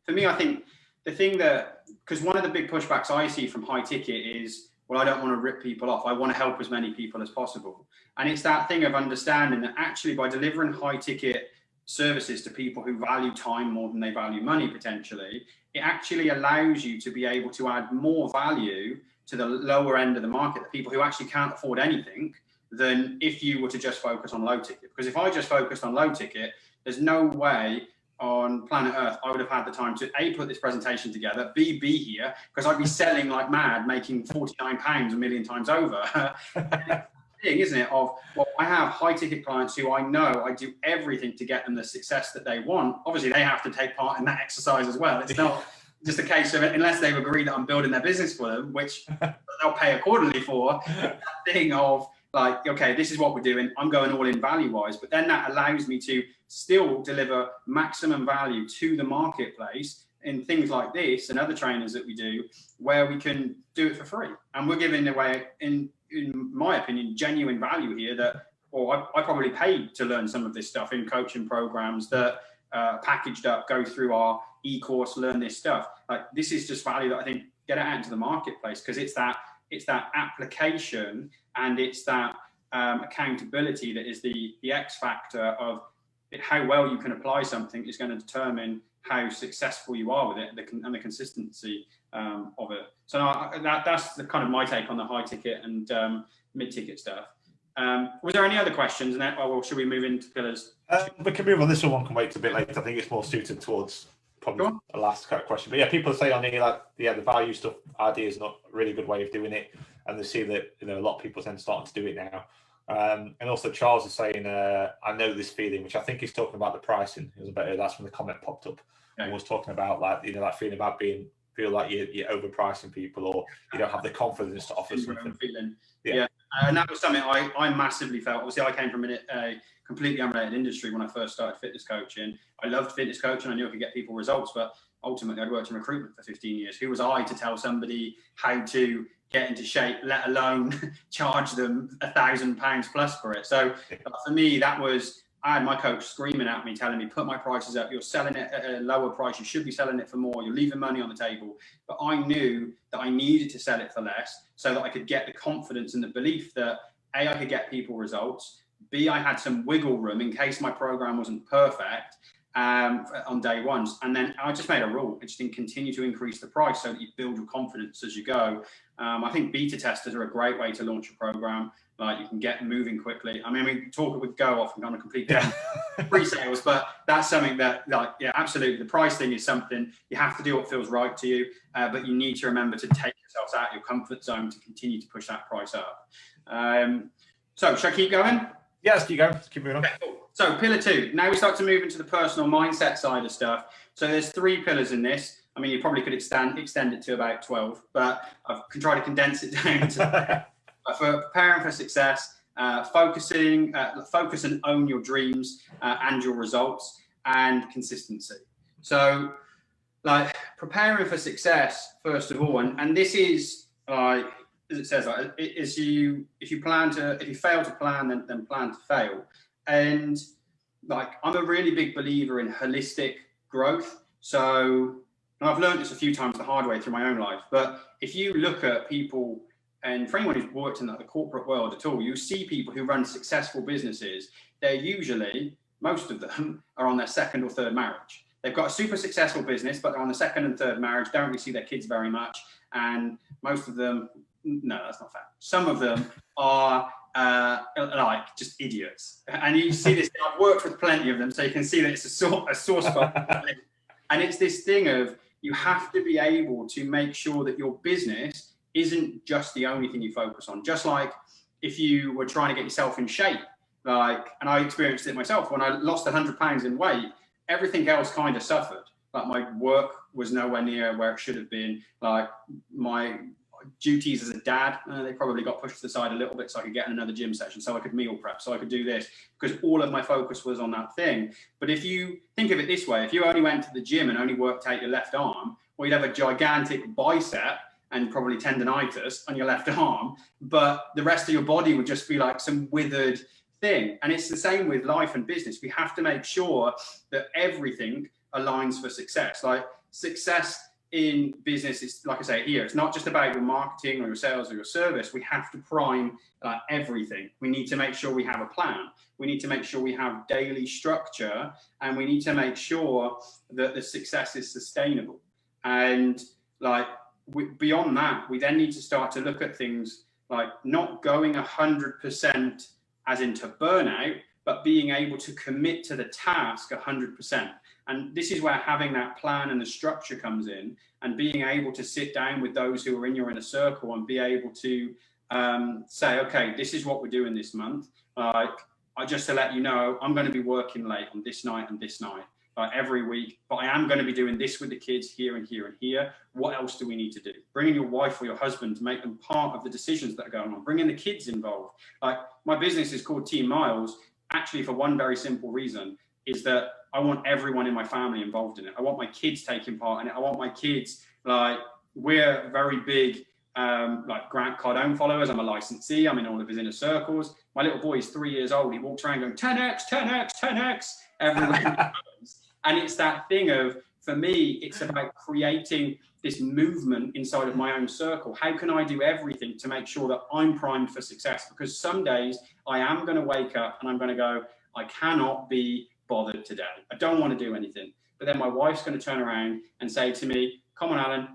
for me, I think the thing because one of the big pushbacks I see from high ticket is, well, I don't want to rip people off. I want to help as many people as possible. And it's that thing of understanding that actually by delivering high ticket services to people who value time more than they value money potentially, it actually allows you to be able to add more value to the lower end of the market, the people who actually can't afford anything, than if you were to just focus on low ticket. Because if I just focused on low ticket, there's no way on planet Earth I would have had the time to A, put this presentation together, B, be here, because I'd be selling like mad, making £49 a million times over. Thing, isn't it, of, well, I have high ticket clients who I know I do everything to get them the success that they want. Obviously they have to take part in that exercise as well. It's not just a case of it, unless they've agreed that I'm building their business for them, which they'll pay accordingly for. That thing of like, okay, this is what we're doing, I'm going all in value wise, but then that allows me to still deliver maximum value to the marketplace in things like this and other trainers that we do, where we can do it for free. And we're giving away, in my opinion, genuine value here that, or I probably paid to learn some of this stuff in coaching programs that packaged up, go through our e-course, learn this stuff. Like, this is just value that I think get it out into the marketplace, because it's that application and it's that accountability that is the X factor of how well you can apply something is going to determine how successful you are with it and the consistency of it. So that's the kind of my take on the high ticket and mid ticket stuff. Was there any other questions? Or should we move into pillars? We can move on. This one can wait a bit later. I think it's more suited towards probably the last question. But yeah, people say on here like, the value stuff idea is not a really good way of doing it, and they see that a lot of people then starting to do it now. And also Charles is saying, I know this feeling, which I think he's talking about the pricing. It was about that's when the comment popped up. And was talking about like that feeling about feel like you're overpricing people, or you don't have the confidence to offer something. Feeling. Yeah. And that was something I massively felt. Obviously, I came from a completely unrelated industry when I first started fitness coaching. I loved fitness coaching. I knew I could get people results, but ultimately I'd worked in recruitment for 15 years. Who was I to tell somebody how to get into shape, let alone charge them £1,000 plus for it? So for me, I had my coach screaming at me, telling me, put my prices up. You're selling it at a lower price. You should be selling it for more. You're leaving money on the table. But I knew that I needed to sell it for less so that I could get the confidence and the belief that A, I could get people results. B, I had some wiggle room in case my program wasn't perfect on day ones. And then I just made a rule. I just didn't continue to increase the price so that you build your confidence as you go. I think beta testers are a great way to launch a program. Like, you can get moving quickly. I mean, we go off and on a complete pre-sales, but that's something that, absolutely. The price thing is something you have to do what feels right to you, but you need to remember to take yourselves out of your comfort zone to continue to push that price up. So, should I keep going? Yeah, let's keep going. Let's keep moving on. Okay, cool. So, pillar 2. Now we start to move into the personal mindset side of stuff. So, there's 3 pillars in this. I mean, you probably could extend it to about 12, but I've tried to condense it down to for preparing for success, focus and own your dreams and your results, and consistency. So, like, preparing for success, first of all, and this is like, as it says, like, if you fail to plan, then plan to fail. And like, I'm a really big believer in holistic growth. So, and I've learned this a few times the hard way through my own life, but if you look at people, and for anyone who's worked in the corporate world at all, you see people who run successful businesses, they're usually, most of them, are on their second or third marriage. They've got a super successful business, but they're on the second and third marriage, don't really see their kids very much, and most of them, no, that's not fair. Some of them are like just idiots. And you see this, I've worked with plenty of them, so you can see that it's a sore spot. And it's this thing of, you have to be able to make sure that your business isn't just the only thing you focus on. Just like if you were trying to get yourself in shape, like, and I experienced it myself, when I lost 100 pounds in weight, everything else kind of suffered. Like, my work was nowhere near where it should have been. Like, my duties as a dad, they probably got pushed to the side a little bit, so I could get in another gym session, so I could meal prep, so I could do this, because all of my focus was on that thing. But if you think of it this way, if you only went to the gym and only worked out your left arm, well, you'd have a gigantic bicep and probably tendonitis on your left arm, but the rest of your body would just be like some withered thing. And it's the same with life and business. We have to make sure that everything aligns for success. Like, success in business is, like I say here, it's not just about your marketing or your sales or your service. We have to prime everything. We need to make sure we have a plan. We need to make sure we have daily structure, and we need to make sure that the success is sustainable. And like, beyond that, we then need to start to look at things like not going 100% as into burnout, but being able to commit to the task 100%. And this is where having that plan and the structure comes in, and being able to sit down with those who are in your inner circle and be able to say, okay, this is what we're doing this month. Just to let you know, I'm going to be working late on this night and this night. Every week, but I am going to be doing this with the kids here and here and here. What else do we need to do? Bringing your wife or your husband to make them part of the decisions that are going on. Bringing the kids involved. Like, my business is called Team Miles, actually for one very simple reason, is that I want everyone in my family involved in it. I want my kids taking part in it. I want my kids, like, we're very big, like, Grant Cardone followers. I'm a licensee. I'm in all of his inner circles. My little boy is 3 years old. He walks around going 10x, 10x, 10x everywhere. And it's that thing of, for me, it's about creating this movement inside of my own circle. How can I do everything to make sure that I'm primed for success? Because some days I am going to wake up and I'm going to go, I cannot be bothered today. I don't want to do anything. But then my wife's going to turn around and say to me, come on, Alan,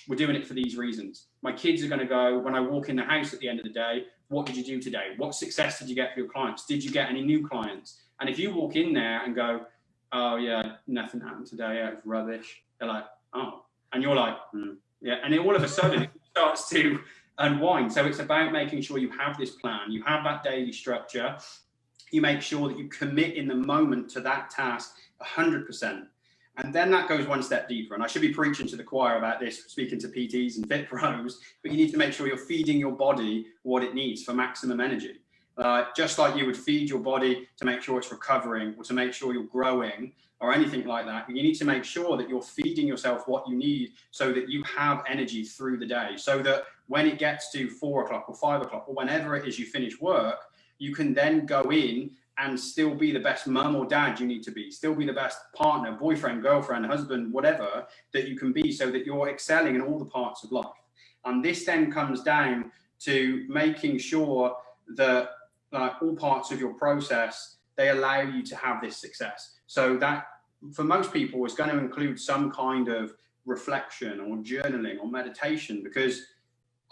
we're doing it for these reasons. My kids are going to go, when I walk in the house at the end of the day, what did you do today? What success did you get for your clients? Did you get any new clients? And if you walk in there and go, oh yeah, nothing happened today, it was rubbish, they're like, oh, and you're like, yeah, and then all of a sudden it starts to unwind. So it's about making sure you have this plan, you have that daily structure, you make sure that you commit in the moment to that task 100%. And then that goes one step deeper. And I should be preaching to the choir about this, speaking to PTs and fit pros, but you need to make sure you're feeding your body what it needs for maximum energy. Just like you would feed your body to make sure it's recovering or to make sure you're growing or anything like that, you need to make sure that you're feeding yourself what you need so that you have energy through the day, so that when it gets to 4 o'clock or 5 o'clock or whenever it is you finish work, you can then go in and still be the best mum or dad you need to be, still be the best partner, boyfriend, girlfriend, husband, whatever that you can be, so that you're excelling in all the parts of life. And this then comes down to making sure that all parts of your process, they allow you to have this success. So that, for most people, is going to include some kind of reflection or journaling or meditation, because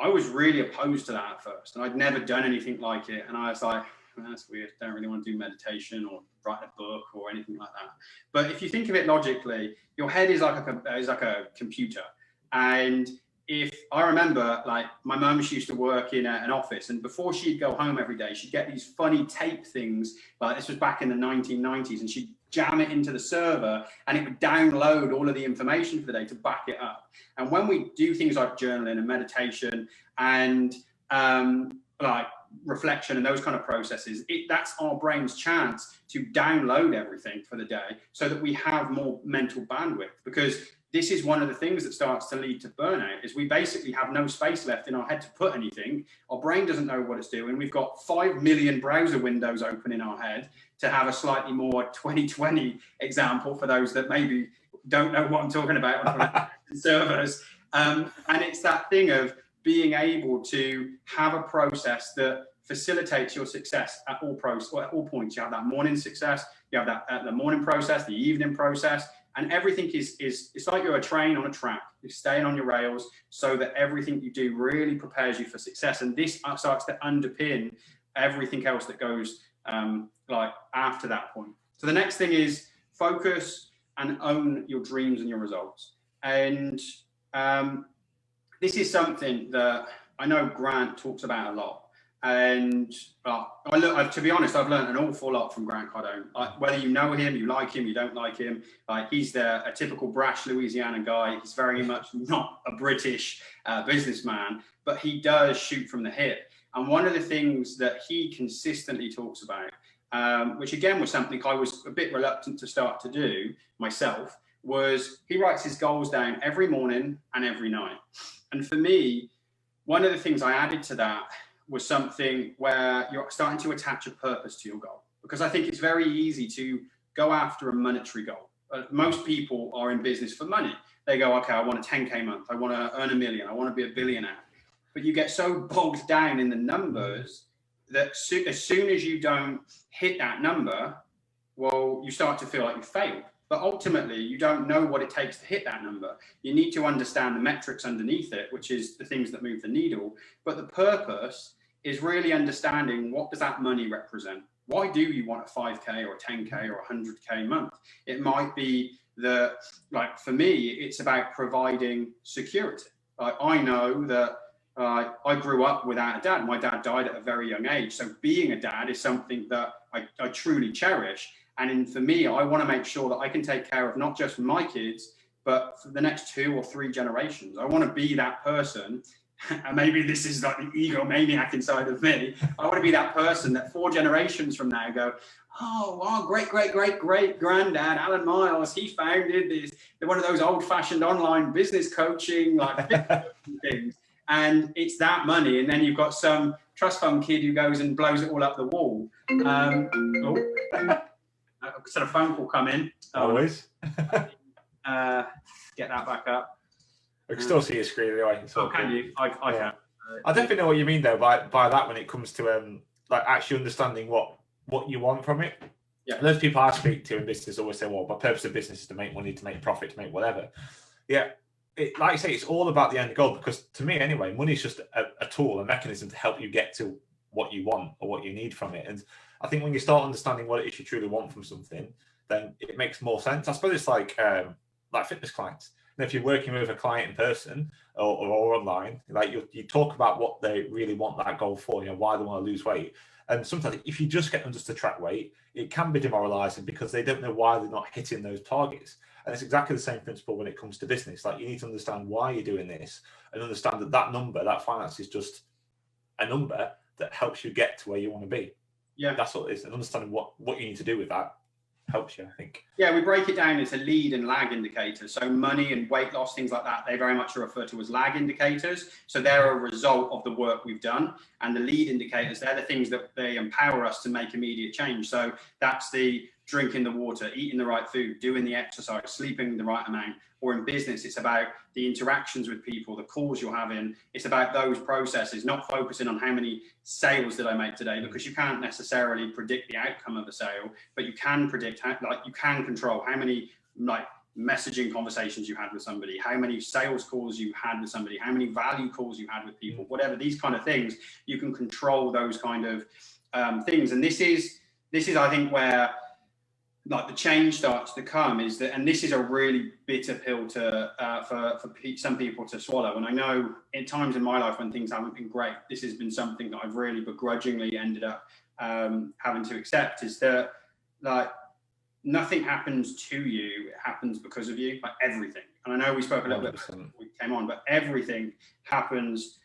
I was really opposed to that at first, and I'd never done anything like it. And I was like, that's weird, don't really want to do meditation or write a book or anything like that. But if you think of it logically, your head is like a computer. And if I remember, like, my mum, she used to work in an office, and before she'd go home every day, she'd get these funny tape things, like, this was back in the 1990s, and she'd jam it into the server, and it would download all of the information for the day to back it up. And when we do things like journaling and meditation and like reflection and those kind of processes, that's our brain's chance to download everything for the day so that we have more mental bandwidth. Because this is one of the things that starts to lead to burnout, is we basically have no space left in our head to put anything. Our brain doesn't know what it's doing. We've got 5 million browser windows open in our head, to have a slightly more 2020 example for those that maybe don't know what I'm talking about on servers. And it's that thing of being able to have a process that facilitates your success at all points. You have that morning success, you have that the morning process, the evening process, and everything is it's like you're a train on a track. You're staying on your rails so that everything you do really prepares you for success. And this starts to underpin everything else that goes like after that point. So the next thing is focus and own your dreams and your results. And this is something that I know Grant talks about a lot. And to be honest, I've learned an awful lot from Grant Cardone. Whether you know him, you like him, you don't like him, he's a typical brash Louisiana guy. He's very much not a British businessman, but he does shoot from the hip. And one of the things that he consistently talks about, which again was something I was a bit reluctant to start to do myself, was he writes his goals down every morning and every night. And for me, one of the things I added to that was something where you're starting to attach a purpose to your goal. Because I think it's very easy to go after a monetary goal. Most people are in business for money. They go, okay, I want a 10K month. I want to earn $1 million. I want to be a billionaire. But you get so bogged down in the numbers that as soon as you don't hit that number, well, you start to feel like you failed. But ultimately, you don't know what it takes to hit that number. You need to understand the metrics underneath it, which is the things that move the needle. But the purpose is really understanding, what does that money represent? Why do you want a 5K or a 10K or a 100K month? It might be that, like for me, it's about providing security. I know that I grew up without a dad. My dad died at a very young age. So being a dad is something that I truly cherish. And for me, I want to make sure that I can take care of not just my kids, but for the next 2 or 3 generations. I want to be that person. And maybe this is like the egomaniac inside of me. I want to be that person that 4 generations from now go, oh, wow, great granddad, Allan Miles, he founded this, one of those old-fashioned online business coaching things. And it's that money. And then you've got some trust fund kid who goes and blows it all up the wall. Sort of phone call come in. Always. Get that back up. I can still see your screen anyway. Can you? I can. I definitely know what you mean though by that when it comes to like actually understanding what you want from it. Yeah. Those people I speak to in business always say, well, my purpose of business is to make money, to make profit, to make whatever. Yeah. Like I say, it's all about the end goal, because to me anyway, money is just a tool, a mechanism to help you get to what you want or what you need from it. And I think when you start understanding what it is you truly want from something, then it makes more sense. I suppose it's like fitness clients. And if you're working with a client in person or online, like you talk about what they really want that goal for, why they want to lose weight. And sometimes if you just get them just to track weight, it can be demoralizing because they don't know why they're not hitting those targets. And it's exactly the same principle when it comes to business. Like you need to understand why you're doing this and understand that number, that finance is just a number that helps you get to where you want to be. Yeah, that's all it is. And understanding what you need to do with that helps you, I think. Yeah, we break it down into lead and lag indicators. So money and weight loss, things like that, they very much are referred to as lag indicators. So they're a result of the work we've done. And the lead indicators, they're the things that they empower us to make immediate change. So that's the drinking the water, eating the right food, doing the exercise, sleeping the right amount. Or in business, it's about the interactions with people, the calls you're having. It's about those processes, not focusing on how many sales did I make today, because you can't necessarily predict the outcome of a sale, but you can predict you can control how many messaging conversations you had with somebody, how many sales calls you had with somebody, how many value calls you had with people, whatever, these kind of things. You can control those kind of things. And this is I think where the change starts to come, is that, and this is a really bitter pill to for some people to swallow. And I know in times in my life when things haven't been great, this has been something that I've really begrudgingly ended up having to accept, is that nothing happens to you, it happens because of you, like everything. And I know we spoke a little 100%. Bit before we came on, but everything happens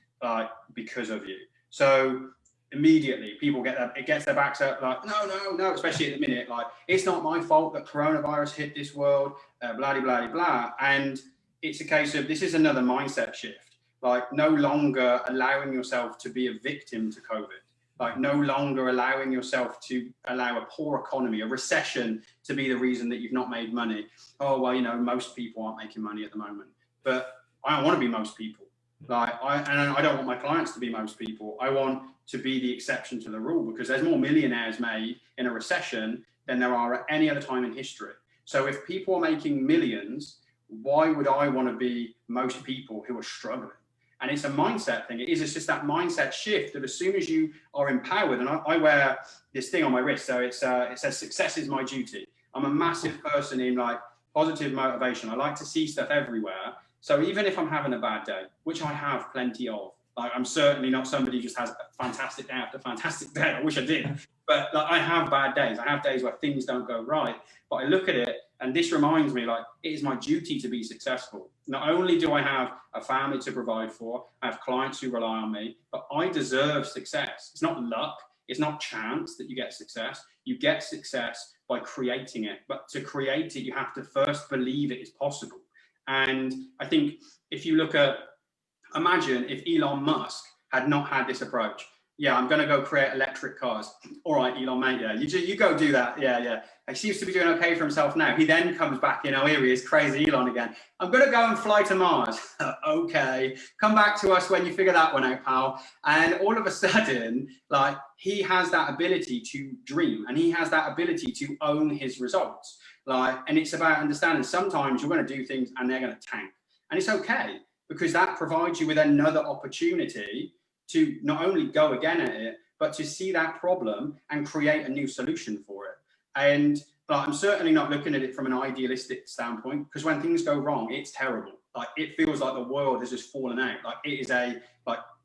because of you. So immediately people it gets their backs up like, no, especially at the minute, like, it's not my fault that coronavirus hit this world, blah, blah, blah. And it's a case of, this is another mindset shift, like no longer allowing yourself to be a victim to COVID. Like no longer allowing yourself to allow a poor economy, a recession to be the reason that you've not made money. Oh, well, most people aren't making money at the moment, but I don't want to be most people. Like I don't want my clients to be most people. I want to be the exception to the rule, because there's more millionaires made in a recession than there are at any other time in history. So if people are making millions, why would I want to be most people who are struggling? And it's a mindset thing. It's just that mindset shift that as soon as you are empowered, and I wear this thing on my wrist, so it says success is my duty. I'm a massive person in like positive motivation. I like to see stuff everywhere. So even if I'm having a bad day, which I have plenty of, like I'm certainly not somebody who just has a fantastic day after fantastic day. I wish I did, but like, I have bad days. I have days where things don't go right, but I look at it, and this reminds me, like, it is my duty to be successful. Not only do I have a family to provide for, I have clients who rely on me, but I deserve success. It's not luck. It's not chance that you get success. You get success by creating it. But to create it, you have to first believe it is possible. And I think if you look at, imagine if Elon Musk had not had this approach. Yeah, I'm going to go create electric cars. All right, Elon, mate, yeah, you go do that. Yeah. He seems to be doing okay for himself now. He then comes back, here he is, crazy Elon again. I'm going to go and fly to Mars. Okay, come back to us when you figure that one out, pal. And all of a sudden, like, he has that ability to dream, and he has that ability to own his results. Like, and it's about understanding sometimes you're going to do things and they're going to tank. And it's okay, because that provides you with another opportunity to not only go again at it, but to see that problem and create a new solution for it. And I'm certainly not looking at it from an idealistic standpoint, because when things go wrong, it's terrible. Like, it feels like the world has just fallen out. Like, it is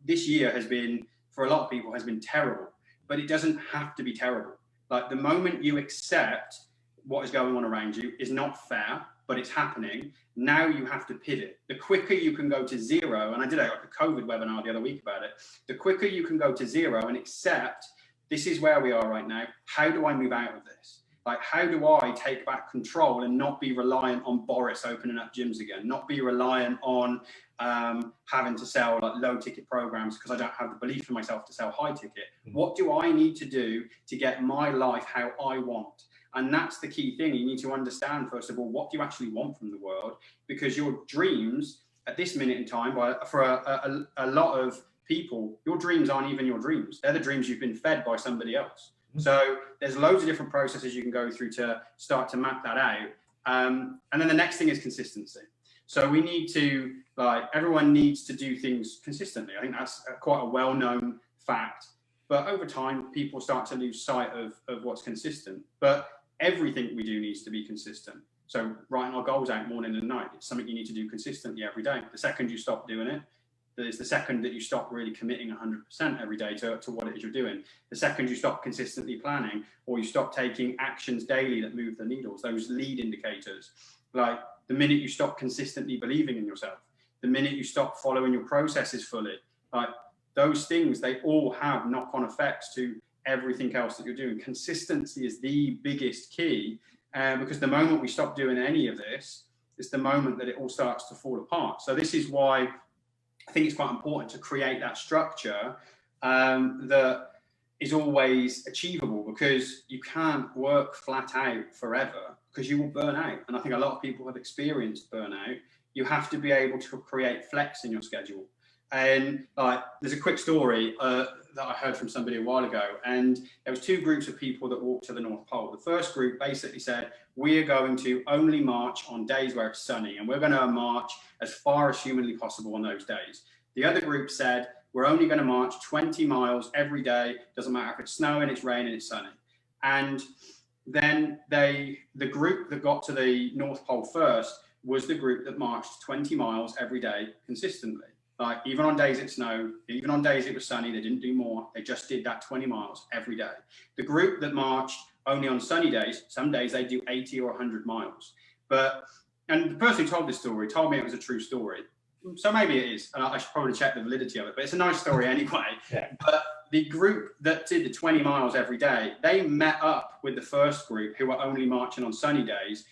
this year has been, for a lot of people, has been terrible, but it doesn't have to be terrible. Like, the moment you accept what is going on around you is not fair, but it's happening. Now you have to pivot. The quicker you can go to zero, and I did a COVID webinar the other week about it, the quicker you can go to zero and accept, this is where we are right now. How do I move out of this? Like, how do I take back control and not be reliant on Boris opening up gyms again, not be reliant on having to sell like low ticket programs because I don't have the belief in myself to sell high ticket. What do I need to do to get my life how I want? And that's the key thing. You need to understand, first of all, what do you actually want from the world? Because your dreams at this minute in time, for a lot of people, your dreams aren't even your dreams. They're the dreams you've been fed by somebody else. So there's loads of different processes you can go through to start to map that out. And then the next thing is consistency. So we need to, everyone needs to do things consistently. I think that's quite a well-known fact. But over time, people start to lose sight of what's consistent. But everything we do needs to be consistent. So writing our goals out morning and night, it's something you need to do consistently every day. The second you stop doing it, is the second that you stop really committing 100% every day to what it is you're doing. The second you stop consistently planning, or you stop taking actions daily that move the needles, those lead indicators. Like, the minute you stop consistently believing in yourself, the minute you stop following your processes fully, like, those things, they all have knock-on effects to everything else that you're doing. Consistency is the biggest key, because the moment we stop doing any of this, it's the moment that it all starts to fall apart. So this is why I think it's quite important to create that structure that is always achievable, because you can't work flat out forever, because you will burn out. And I think a lot of people have experienced burnout. You have to be able to create flex in your schedule. And there's a quick story that I heard from somebody a while ago, and there was two groups of people that walked to the North Pole. The first group basically said, we are going to only march on days where it's sunny, and we're going to march as far as humanly possible on those days. The other group said, we're only going to march 20 miles every day, doesn't matter if it's snowing, it's raining, it's sunny. And then the group that got to the North Pole first was the group that marched 20 miles every day consistently. Like, even on days it snowed, even on days it was sunny, they didn't do more. They just did that 20 miles every day. The group that marched only on sunny days. Some days they do 80 or 100 miles. And the person who told this story told me it was a true story. So maybe it is, and I should probably check the validity of it, but it's a nice story anyway. Yeah. But the group that did the 20 miles every day, they met up with the first group who were only marching on sunny days.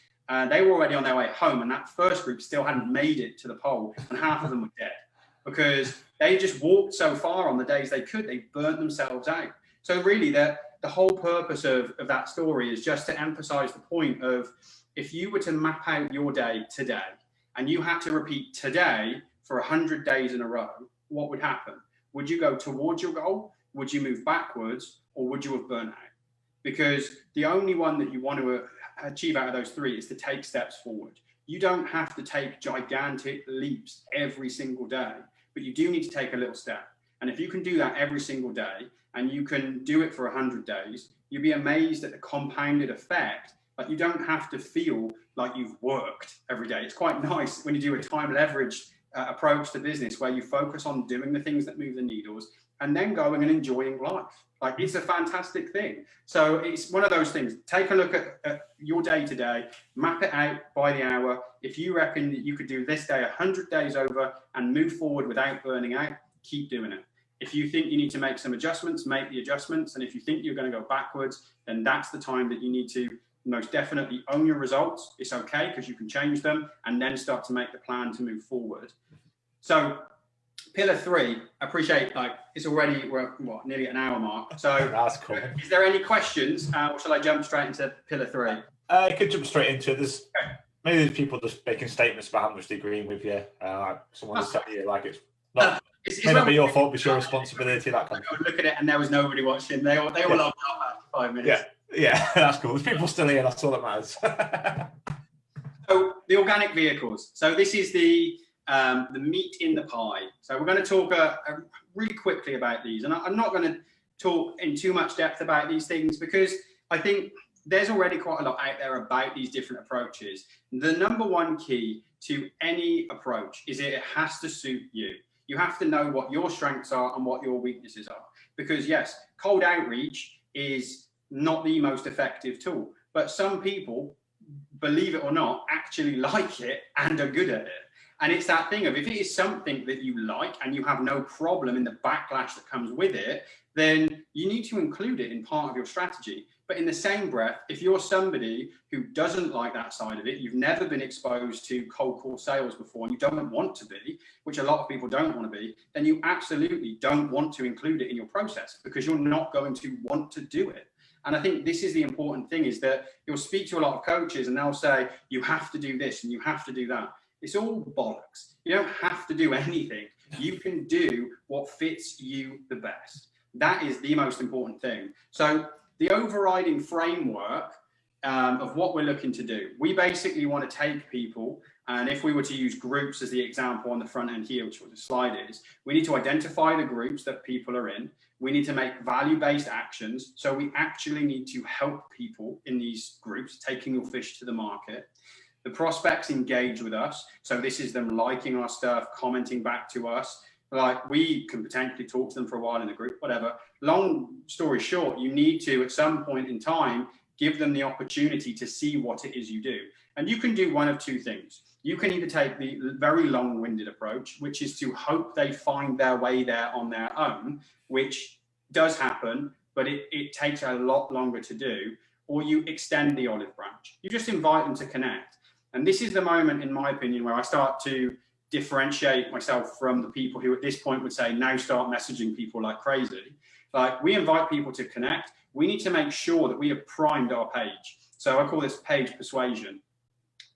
They were already on their way home, and that first group still hadn't made it to the pole, and half of them were dead because they just walked so far on the days they could. They burnt themselves out. So really, the whole purpose of that story is just to emphasize the point of, if you were to map out your day today and you had to repeat today for 100 days in a row, what would happen? Would you go towards your goal? Would you move backwards, or would you have burnt out? Because the only one that you want to achieve out of those three is to take steps forward. You don't have to take gigantic leaps every single day, but you do need to take a little step. And if you can do that every single day, and you can do it for 100 days, you'll be amazed at the compounded effect. Like, you don't have to feel like you've worked every day. It's quite nice when you do a time leveraged approach to business, where you focus on doing the things that move the needles and then going and enjoying life. Like, it's a fantastic thing. So it's one of those things. Take a look at your day today, map it out by the hour. If you reckon that you could do this day 100 days over and move forward without burning out, keep doing it. If you think you need to make some adjustments, make the adjustments. And if you think you're going to go backwards, then that's the time that you need to most definitely own your results. It's okay, because you can change them, and then start to make the plan to move forward. So pillar 3, I appreciate, like, it's already, we're at, what, nearly an hour mark. So That's cool. Is there any questions, or shall I jump straight into pillar 3? You could jump straight into it. Maybe there's people just making statements about how much they're agreeing with you. Like someone has said to you, like, it's not, it may not be your fault, it's your responsibility, that kind of thing. Look at it, and there was nobody watching. They all logged out after 5 minutes. Yeah, that's cool. There's people still here, that's all that matters. So the organic vehicles. So this is the meat in the pie. So we're going to talk really quickly about these, and I'm not going to talk in too much depth about these things, because I think there's already quite a lot out there about these different approaches. The number one key to any approach is it has to suit you. You have to know what your strengths are and what your weaknesses are, because yes, cold outreach is not the most effective tool, but some people, believe it or not, actually like it and are good at it. And it's that thing of, if it is something that you like and you have no problem in the backlash that comes with it, then you need to include it in part of your strategy. But in the same breath, if you're somebody who doesn't like that side of it, you've never been exposed to cold call sales before, and you don't want to be, which a lot of people don't want to be, then you absolutely don't want to include it in your process, because you're not going to want to do it. And I think this is the important thing, is that you'll speak to a lot of coaches and they'll say, you have to do this and you have to do that. It's all bollocks. You don't have to do anything. You can do what fits you the best. That is the most important thing. So the overriding framework of what we're looking to do, we basically want to take people, and if we were to use groups as the example on the front end here, which is what the slide is, we need to identify the groups that people are in. We need to make value-based actions. So we actually need to help people in these groups, taking your fish to the market. The prospects engage with us. So this is them liking our stuff, commenting back to us. Like, we can potentially talk to them for a while in the group, whatever. Long story short, you need to, at some point in time, give them the opportunity to see what it is you do. And you can do one of two things. You can either take the very long-winded approach, which is to hope they find their way there on their own, which does happen, but it takes a lot longer to do, or you extend the olive branch. You just invite them to connect. And this is the moment, in my opinion, where I start to differentiate myself from the people who at this point would say, now start messaging people like crazy. Like, we invite people to connect. We need to make sure that we have primed our page. So I call this page persuasion.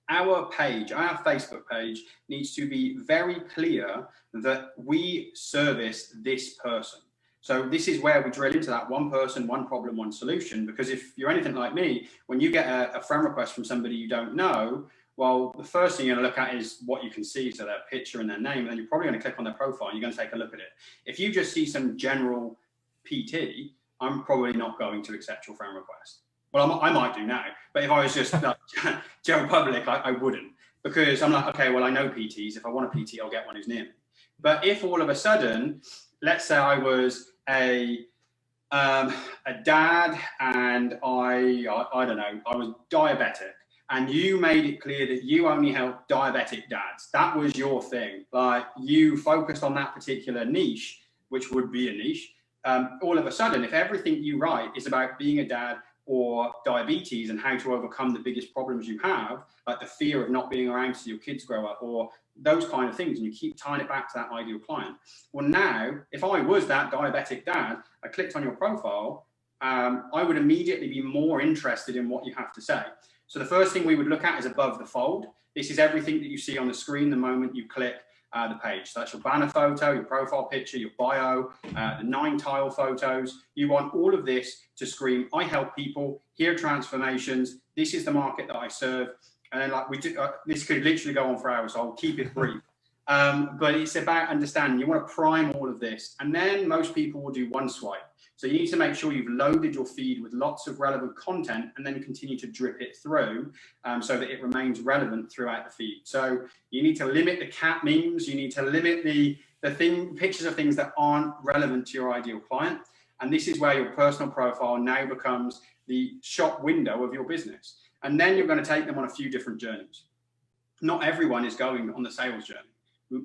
Our page, our Facebook page, needs to be very clear that we service this person. So this is where we drill into that one person, one problem, one solution. Because if you're anything like me, when you get a friend request from somebody you don't know, well, the first thing you're going to look at is what you can see, so their picture and their name, and then you're probably going to click on their profile and you're going to take a look at it. If you just see some general PT, I'm probably not going to accept your friend request. Well, I might do now, but if I was just like Joe Public, I wouldn't, because I'm like, okay, well, I know PTs. If I want a PT, I'll get one who's near me. But if all of a sudden, let's say I was a a dad, and I don't know, I was diabetic, and you made it clear that you only help diabetic dads. That was your thing. Like, you focused on that particular niche, which would be a niche. All of a sudden, if everything you write is about being a dad or diabetes and how to overcome the biggest problems you have, like the fear of not being around to see your kids grow up, or those kind of things, and you keep tying it back to that ideal client. Well, now, if I was that diabetic dad, I clicked on your profile, I would immediately be more interested in what you have to say. So the first thing we would look at is above the fold. This is everything that you see on the screen the moment you click the page. So that's your banner photo, your profile picture, your bio, the 9 tile photos. You want all of this to scream, I help people, here are transformations, this is the market that I serve. And then, like we do, this could literally go on for hours, so I'll keep it brief. But it's about understanding. You want to prime all of this, and then most people will do one swipe. So you need to make sure you've loaded your feed with lots of relevant content, and then continue to drip it through so that it remains relevant throughout the feed. So you need to limit the cat memes. You need to limit the pictures of things that aren't relevant to your ideal client. And this is where your personal profile now becomes the shop window of your business. And then you're going to take them on a few different journeys. Not everyone is going on the sales journey.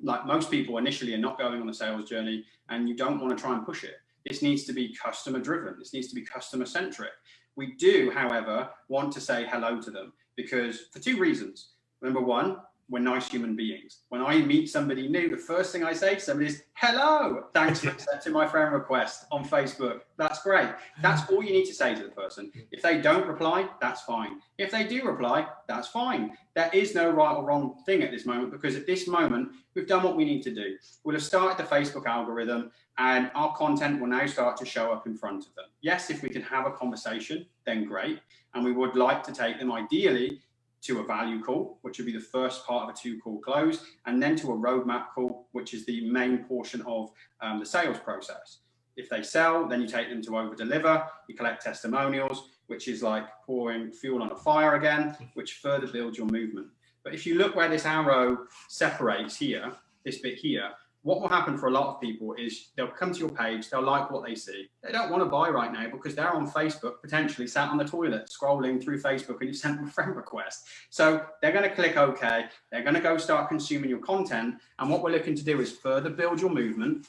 Like, most people initially are not going on the sales journey, and you don't want to try and push it. This needs to be customer driven. This needs to be customer centric. We do, however, want to say hello to them, because for 2 reasons. Number one, we're nice human beings. When I meet somebody new, the first thing I say to somebody is, hello, thanks for accepting my friend request on Facebook. That's great. That's all you need to say to the person. If they don't reply, that's fine. If they do reply, that's fine. There is no right or wrong thing at this moment, because at this moment, we've done what we need to do. We'll have started the Facebook algorithm, and our content will now start to show up in front of them. Yes, if we can have a conversation, then great. And we would like to take them ideally to a value call, which would be the first part of a 2-call close, and then to a roadmap call, which is the main portion of the sales process. If they sell, then you take them to over deliver, you collect testimonials, which is like pouring fuel on a fire again, which further builds your movement. But if you look where this arrow separates here, this bit here, what will happen for a lot of people is they'll come to your page, they'll like what they see. They don't want to buy right now because they're on Facebook, potentially sat on the toilet, scrolling through Facebook, and you sent them a friend request. So they're going to click OK. They're going to go start consuming your content. And what we're looking to do is further build your movement,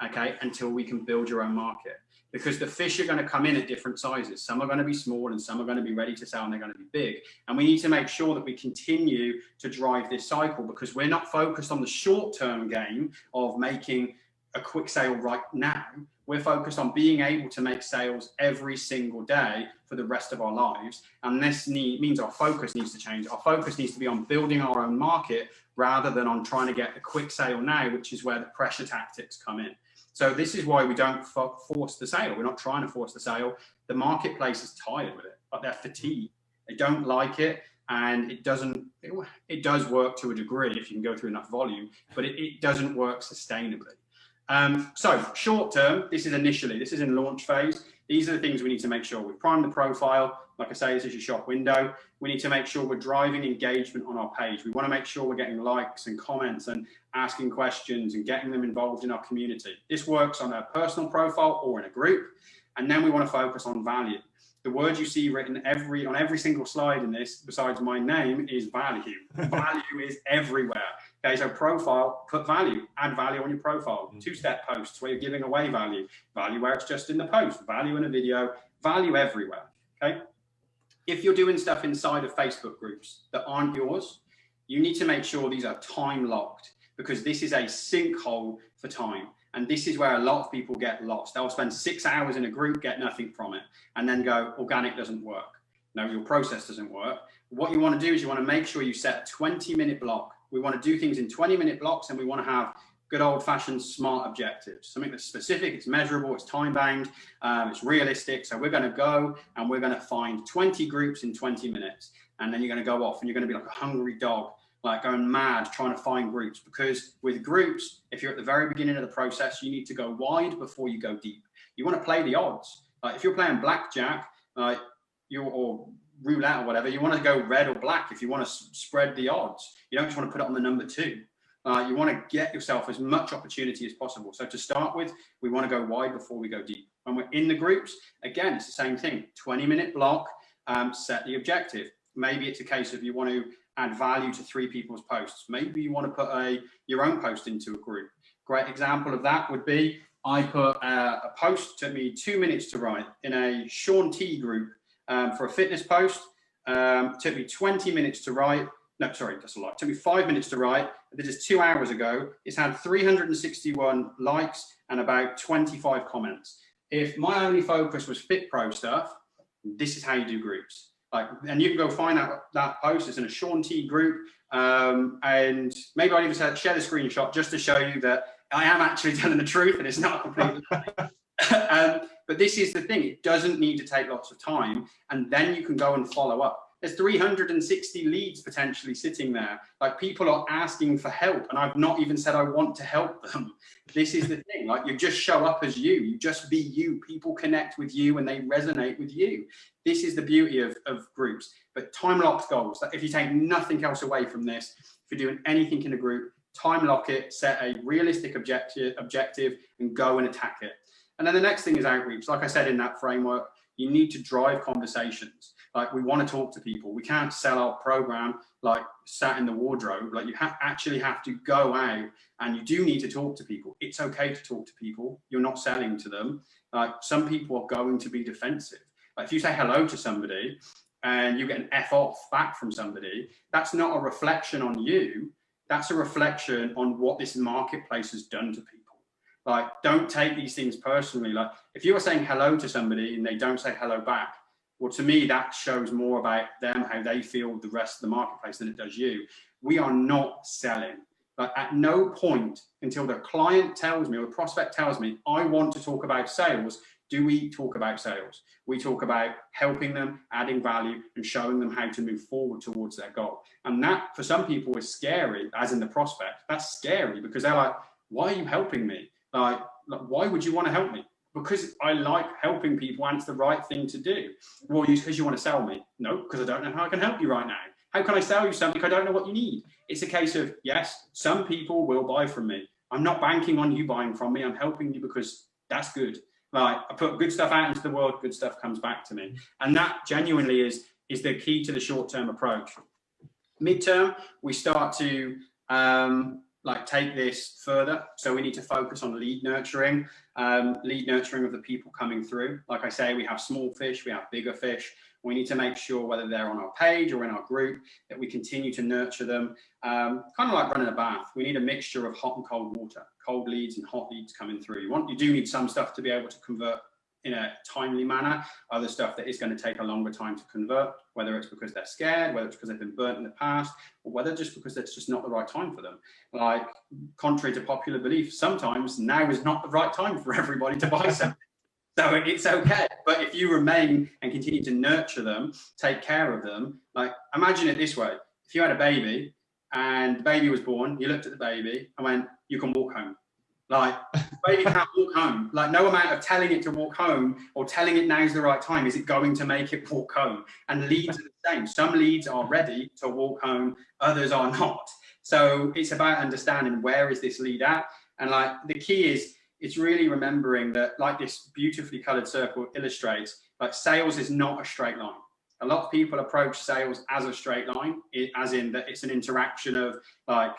okay, until we can build your own market. Because the fish are going to come in at different sizes. Some are going to be small, and some are going to be ready to sell, and they're going to be big. And we need to make sure that we continue to drive this cycle, because we're not focused on the short-term game of making a quick sale right now. We're focused on being able to make sales every single day for the rest of our lives. And this means our focus needs to change. Our focus needs to be on building our own market rather than on trying to get a quick sale now, which is where the pressure tactics come in. So this is why we don't force the sale. We're not trying to force the sale. The marketplace is tired with it, but they're fatigued. They don't like it, and it does work to a degree if you can go through enough volume, but it doesn't work sustainably. So short term, this is in launch phase. These are the things we need to make sure. We've primed the profile. Like I say, this is your shop window. We need to make sure we're driving engagement on our page. We want to make sure we're getting likes and comments and asking questions and getting them involved in our community. This works on a personal profile or in a group. And then we want to focus on value. The word you see written on every single slide in this, besides my name, is value. Value is everywhere. Okay, so profile, put value, add value on your profile. 2-step posts where you're giving away value. Value where it's just in the post. Value in a video. Value everywhere. Okay. If you're doing stuff inside of Facebook groups that aren't yours, you need to make sure these are time locked, because this is a sinkhole for time. And this is where a lot of people get lost. They'll spend 6 hours in a group, get nothing from it, and then go, organic doesn't work. No, your process doesn't work. What you want to do is you want to make sure you set a 20-minute block. We want to do things in 20-minute blocks, and we want to have good old-fashioned smart objectives, something that's specific, it's measurable, it's time-bound, it's realistic. So we're going to go and we're going to find 20 groups in 20 minutes. And then you're going to go off and you're going to be like a hungry dog, like going mad trying to find groups. Because with groups, if you're at the very beginning of the process, you need to go wide before you go deep. You want to play the odds. Like if you're playing blackjack, or roulette or whatever, you want to go red or black if you want to spread the odds. You don't just want to put it on the number 2. You want to get yourself as much opportunity as possible. So to start with, we want to go wide before we go deep. When we're in the groups, again, it's the same thing. 20-minute block, set the objective. Maybe it's a case of you want to add value to 3 people's posts. Maybe you want to put your own post into a group. Great example of that would be, I put a post, took me 2 minutes to write in a Sean T group for a fitness post. Took me 20 minutes to write. No, sorry, that's a lot. It took me 5 minutes to write. This is 2 hours ago. It's had 361 likes and about 25 comments. If my only focus was Fit Pro stuff, this is how you do groups. And you can go find that post. It's in a Sean T group. And maybe I'll even share the screenshot just to show you that I am actually telling the truth and it's not completely but this is the thing. It doesn't need to take lots of time. And then you can go and follow up. There's 360 leads potentially sitting there. People are asking for help, and I've not even said I want to help them. This is the thing. You just show up as you. You just be you. People connect with you and they resonate with you. This is the beauty of groups. But time-locked goals. If you take nothing else away from this, if you're doing anything in a group, time lock it, set a realistic objective, and go and attack it. And then the next thing is outreach. Like I said in that framework, you need to drive conversations. We want to talk to people. We can't sell our program sat in the wardrobe. You actually have to go out, and you do need to talk to people. It's okay to talk to people. You're not selling to them. Some people are going to be defensive. If you say hello to somebody and you get an F off back from somebody, that's not a reflection on you. That's a reflection on what this marketplace has done to people. Don't take these things personally. If you are saying hello to somebody and they don't say hello back, well, to me, that shows more about them, how they feel the rest of the marketplace than it does you. We are not selling. At no point until the client tells me or the prospect tells me, I want to talk about sales, do we talk about sales. We talk about helping them, adding value, and showing them how to move forward towards their goal. And that, for some people, is scary, as in the prospect. That's scary because they're like, why are you helping me? Why would you want to help me? Because I like helping people and it's the right thing to do. Well, because you want to sell me? No, because I don't know how I can help you right now. How can I sell you something I don't know what you need? It's a case of, yes, some people will buy from me. I'm not banking on you buying from me. I'm helping you because that's good. I put good stuff out into the world, good stuff comes back to me. And that genuinely is the key to the short-term approach. Mid-term, we start to take this further. So we need to focus on lead nurturing of the people coming through. Like I say, we have small fish, we have bigger fish. We need to make sure whether they're on our page or in our group that we continue to nurture them. Kind of like running a bath. We need a mixture of hot and cold water, cold leads and hot leads coming through. You do need some stuff to be able to convert in a timely manner, other stuff that is going to take a longer time to convert, whether it's because they're scared, whether it's because they've been burnt in the past, or whether just because it's just not the right time for them. Contrary to popular belief, sometimes now is not the right time for everybody to buy something. So it's okay. But if you remain and continue to nurture them, take care of them, imagine it this way. If you had a baby and the baby was born, you looked at the baby and went, you can walk home. Baby can't walk home. No amount of telling it to walk home or telling it now's the right time is it going to make it walk home. And leads are the same. Some leads are ready to walk home, others are not. So it's about understanding where is this lead at. And the key is it's really remembering that, this beautifully colored circle illustrates, sales is not a straight line. A lot of people approach sales as a straight line, as in that it's an interaction of my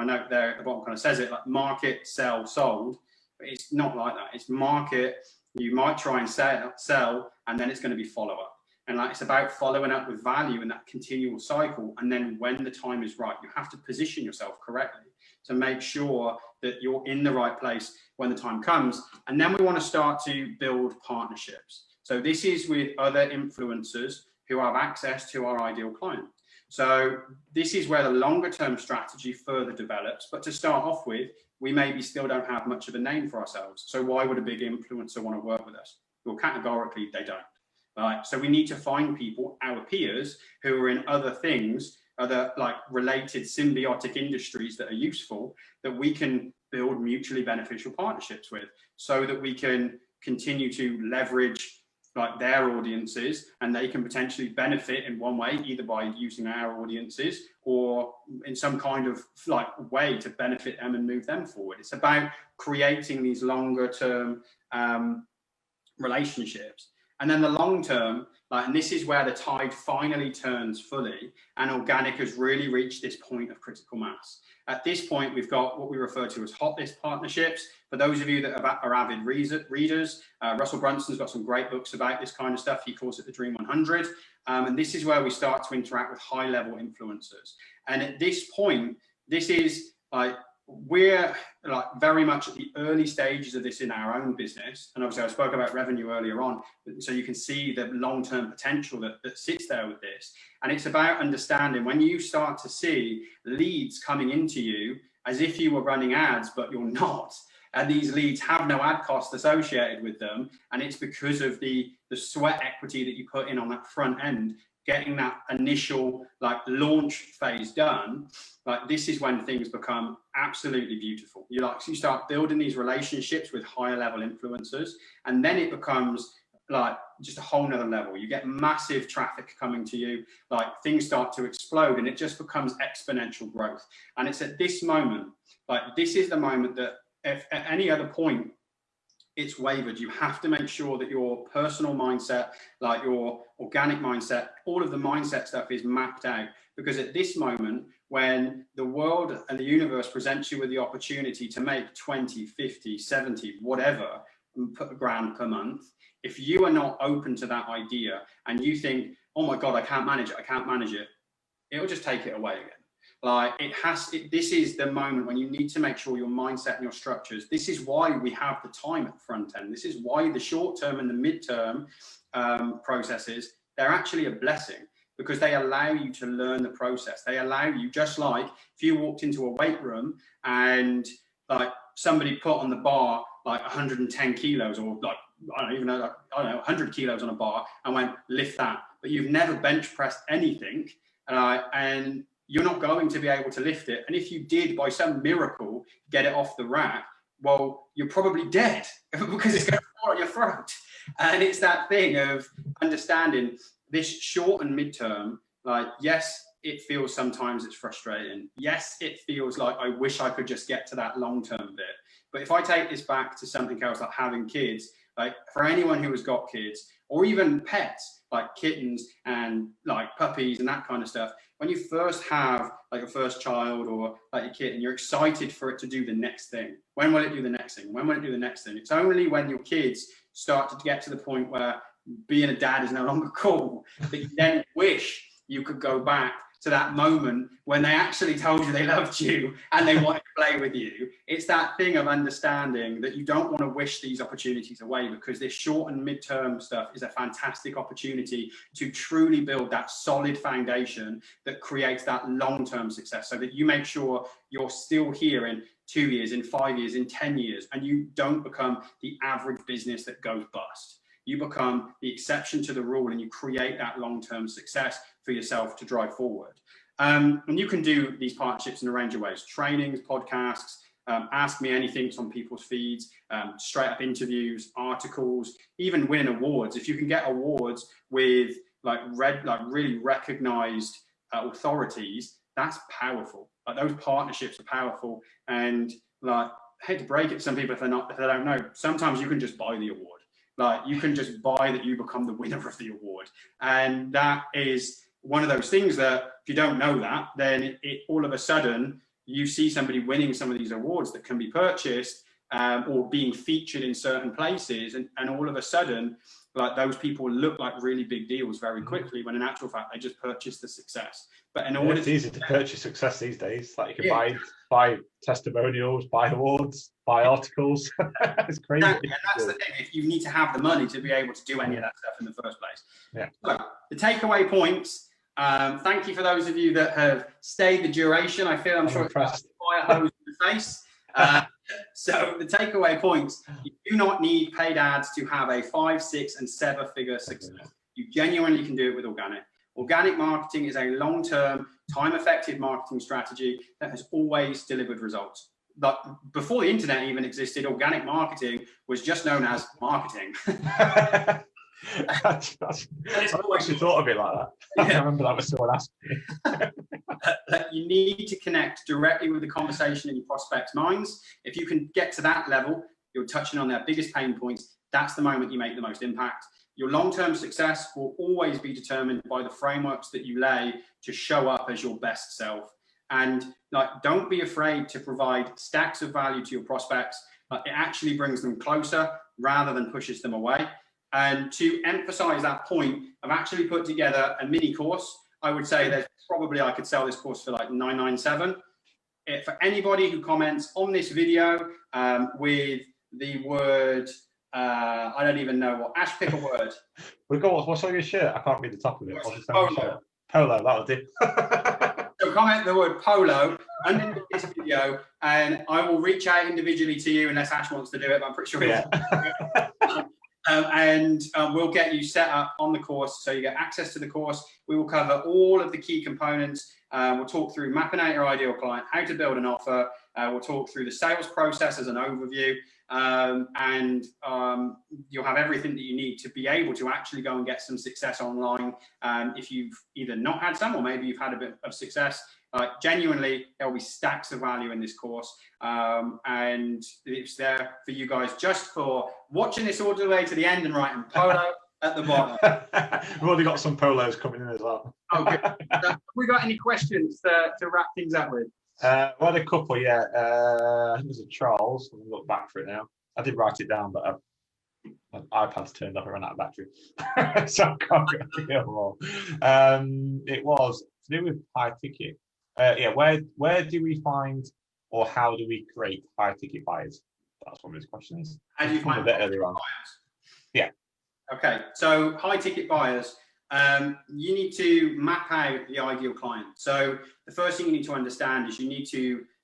note there at the bottom kind of says it, market, sell, sold. But it's not like that. It's market. You might try and sell, and then it's going to be follow up. And it's about following up with value in that continual cycle. And then when the time is right, you have to position yourself correctly to make sure that you're in the right place when the time comes. And then we want to start to build partnerships. So this is with other influencers who have access to our ideal client. So this is where the longer term strategy further develops. But to start off with, we maybe still don't have much of a name for ourselves. So why would a big influencer want to work with us? Well, categorically, they don't. Right? So we need to find people, our peers, who are in other things, other related symbiotic industries that are useful, that we can build mutually beneficial partnerships with, so that we can continue to leverage like their audiences, and they can potentially benefit in one way, either by using our audiences or in some kind of like way to benefit them and move them forward. It's about creating these longer term relationships. And then the long term, like, and this is where the tide finally turns fully, and organic has really reached this point of critical mass. At this point, we've got what we refer to as hot list partnerships. For those of you that are avid readers, Russell Brunson's got some great books about this kind of stuff. He calls it the Dream 100. And this is where we start to interact with high level influencers. And at this point, this is like, we're like very much at the early stages of this in our own business. And obviously I spoke about revenue earlier on, so you can see the long-term potential that sits there with this. And it's about understanding when you start to see leads coming into you as if you were running ads, but you're not. And these leads have no ad cost associated with them. And it's because of the sweat equity that you put in on that front end, getting that initial like launch phase done. Like, this is when things become absolutely beautiful. You start building these relationships with higher level influencers, and then it becomes like just a whole nother level. You get massive traffic coming to you, like things start to explode, and it just becomes exponential growth. And it's at this moment, like this is the moment that if at any other point it's wavered, you have to make sure that your personal mindset, like your organic mindset, all of the mindset stuff is mapped out. Because at this moment, when the world and the universe presents you with the opportunity to make 20, 50, 70, whatever grand per month, if you are not open to that idea and you think, oh my God, I can't manage it, it'll just take it away again. Like this is the moment when you need to make sure your mindset and your structures, this is why we have the time at the front end. This is why the short term and the mid-term processes, they're actually a blessing, because they allow you to learn the process. They allow you, just like if you walked into a weight room and like somebody put on the bar like 110 kilos or like, I don't even know, like, I don't know, 100 kilos on a bar and went, lift that, but you've never bench pressed anything, and you're not going to be able to lift it. And if you did, by some miracle, get it off the rack, well, you're probably dead because it's going to fall on your throat. And it's that thing of understanding this short and midterm, like, yes, it feels sometimes it's frustrating. Yes, it feels like I wish I could just get to that long-term bit. But if I take this back to something else, like having kids, like for anyone who has got kids or even pets, like kittens and like puppies and that kind of stuff, when you first have like a first child or like your kitten, you're excited for it to do the next thing. When will it do the next thing? When will it do the next thing? It's only when your kids start to get to the point where being a dad is no longer cool that you then wish you could go back to that moment when they actually told you they loved you and they wanted to play with you. It's that thing of understanding that you don't want to wish these opportunities away, because this short and midterm stuff is a fantastic opportunity to truly build that solid foundation that creates that long-term success, so that you make sure you're still here in 2 years, in 5 years, in 10 years, and you don't become the average business that goes bust. You become the exception to the rule, and you create that long-term success for yourself to drive forward. And you can do these partnerships in a range of ways: trainings, podcasts, ask me anything on people's feeds, straight up interviews, articles, even winning awards. If you can get awards with like really recognized authorities, that's powerful. Like, those partnerships are powerful. And like, I hate to break it to some people if they don't know, sometimes you can just buy the award. Like, you can just buy that you become the winner of the award. And that is one of those things that if you don't know that, then it all of a sudden you see somebody winning some of these awards that can be purchased or being featured in certain places. And all of a sudden, like, those people look like really big deals very quickly, when in actual fact, they just purchased the success. But in order it's easy to purchase success these days. Like, you can buy testimonials, buy awards, buy articles. It's crazy. Exactly. And that's the thing. If you need to have the money to be able to do any of that stuff in the first place. Yeah. So the takeaway points. Thank you for those of you that have stayed the duration. I feel I'm sure impressed. It's a fire hose in the face. So the takeaway points: you do not need paid ads to have a 5, 6, and 7-figure success. You genuinely can do it with organic. Organic marketing is a long-term, time-effective marketing strategy that has always delivered results. But before the internet even existed, organic marketing was just known as marketing. I actually thought of it like that. Yeah. I remember that was someone asked me. You need to connect directly with the conversation in your prospects' minds. If you can get to that level, you're touching on their biggest pain points. That's the moment you make the most impact. Your long-term success will always be determined by the frameworks that you lay to show up as your best self. And don't be afraid to provide stacks of value to your prospects. It actually brings them closer rather than pushes them away. And to emphasize that point, I've actually put together a mini course. I would say there's probably, I could sell this course for like $997. For anybody who comments on this video with the word, I don't even know what, Ash, pick a word. What's on your shirt? I can't read the top of it. Polo. Polo, that'll do. So comment the word polo underneath this video, and I will reach out individually to you unless Ash wants to do it, but I'm pretty sure he we'll get you set up on the course so you get access to the course. We will cover all of the key components. We'll talk through mapping out your ideal client, how to build an offer. We'll talk through the sales process as an overview, and you'll have everything that you need to be able to actually go and get some success online. If you've either not had some, or maybe you've had a bit of success, genuinely, there'll be stacks of value in this course. And it's there for you guys just for watching this all the way to the end and writing polo at the bottom. We've already got some polos coming in as well. Okay. Have we got any questions to wrap things up with? Well, a couple, yeah. I think it was a Charles. I'm going to look back for it now. I did write it down, but my iPad's turned off and ran out of battery. So I can't get them all. It was to do with high ticket. Yeah, where do we find, or how do we create high ticket buyers? That's one of his questions. How do you find a bit earlier on? Buyers? Yeah. Okay, so high ticket buyers. You need to map out the ideal client. So the first thing you need to understand is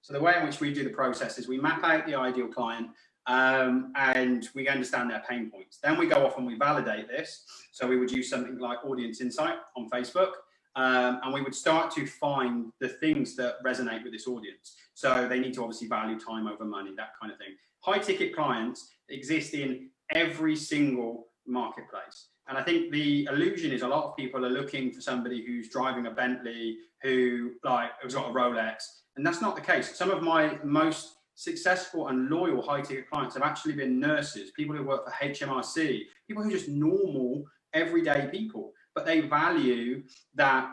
so the way in which we do the process is we map out the ideal client, and we understand their pain points. Then we go off and we validate this. So we would use something like Audience Insight on Facebook, and we would start to find the things that resonate with this audience. So they need to obviously value time over money, that kind of thing. High ticket clients exist in every single marketplace. And I think the illusion is a lot of people are looking for somebody who's driving a Bentley, who has got a Rolex, and that's not the case. Some of my most successful and loyal high ticket clients have actually been nurses, people who work for HMRC, people who are just normal, everyday people, but they value that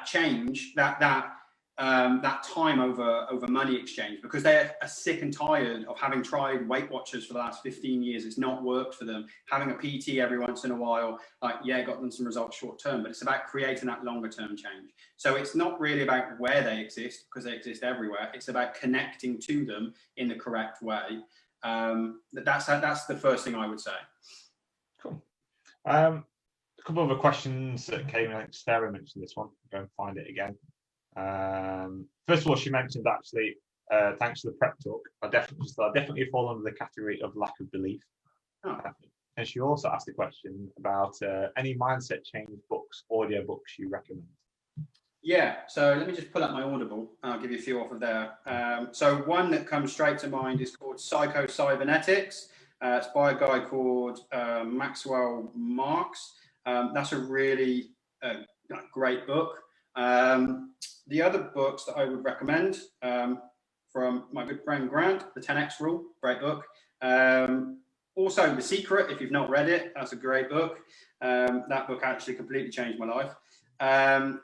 change, that time over money exchange, because they are sick and tired of having tried Weight Watchers for the last 15 years. It's not worked for them. Having a PT every once in a while, got them some results short term, but it's about creating that longer term change. So it's not really about where they exist, because they exist everywhere. It's about connecting to them in the correct way. That's the first thing I would say. Cool. A couple of other questions that came in. I think Sarah mentioned this one. I'll go and find it again. First of all, she mentioned actually, thanks for the prep talk. I definitely fall under the category of lack of belief. Oh. And she also asked a question about any mindset change books, audio books you recommend. Yeah, so let me just pull up my Audible. I'll give you a few off of there. So one that comes straight to mind is called Psycho-Cybernetics. It's by a guy called Maxwell Marks. That's a really great book. The other books that I would recommend from my good friend Grant, The 10X Rule, great book. Also, The Secret, if you've not read it, that's a great book. That book actually completely changed my life.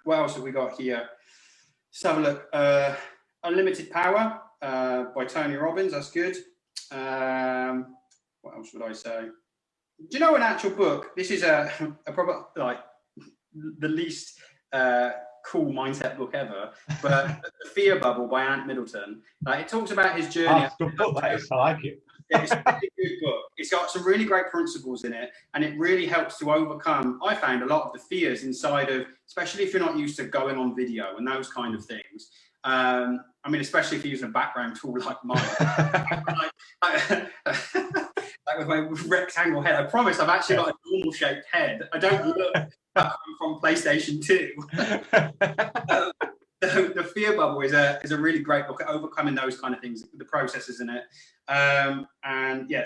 What else have we got here? Let's have a look. Unlimited Power by Tony Robbins, that's good. What else would I say? Do you know an actual book? This is a proper, the least cool mindset book ever, but The Fear Bubble by Ant Middleton. It talks about his journey. It's a good book, that is. I like it. It's a really good book. It's got some really great principles in it, and it really helps to overcome, I found, a lot of the fears inside of, especially if you're not used to going on video and those kind of things. Especially if you're using a background tool like mine. With my rectangle head. I promise I've actually got a normal shaped head. I don't look from PlayStation 2. The Fear Bubble is a really great book at overcoming those kind of things, the processes in it.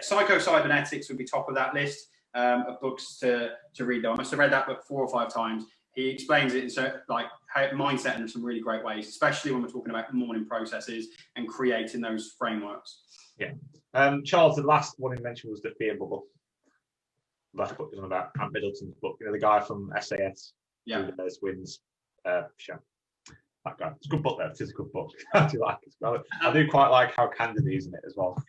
Psycho-Cybernetics would be top of that list. of books to read though. I must have read that book 4 or 5 times. He explains it in like mindset in some really great ways, especially when we're talking about morning processes and creating those frameworks. Yeah. Charles, the last one he mentioned was the fear bubble. Last book is on about Ant Middleton's book. You know, the guy from SAS. Yeah. Who wins show. That guy. It's a good book though. It is a good book. I do like it. I do quite like how candid he is in it as well.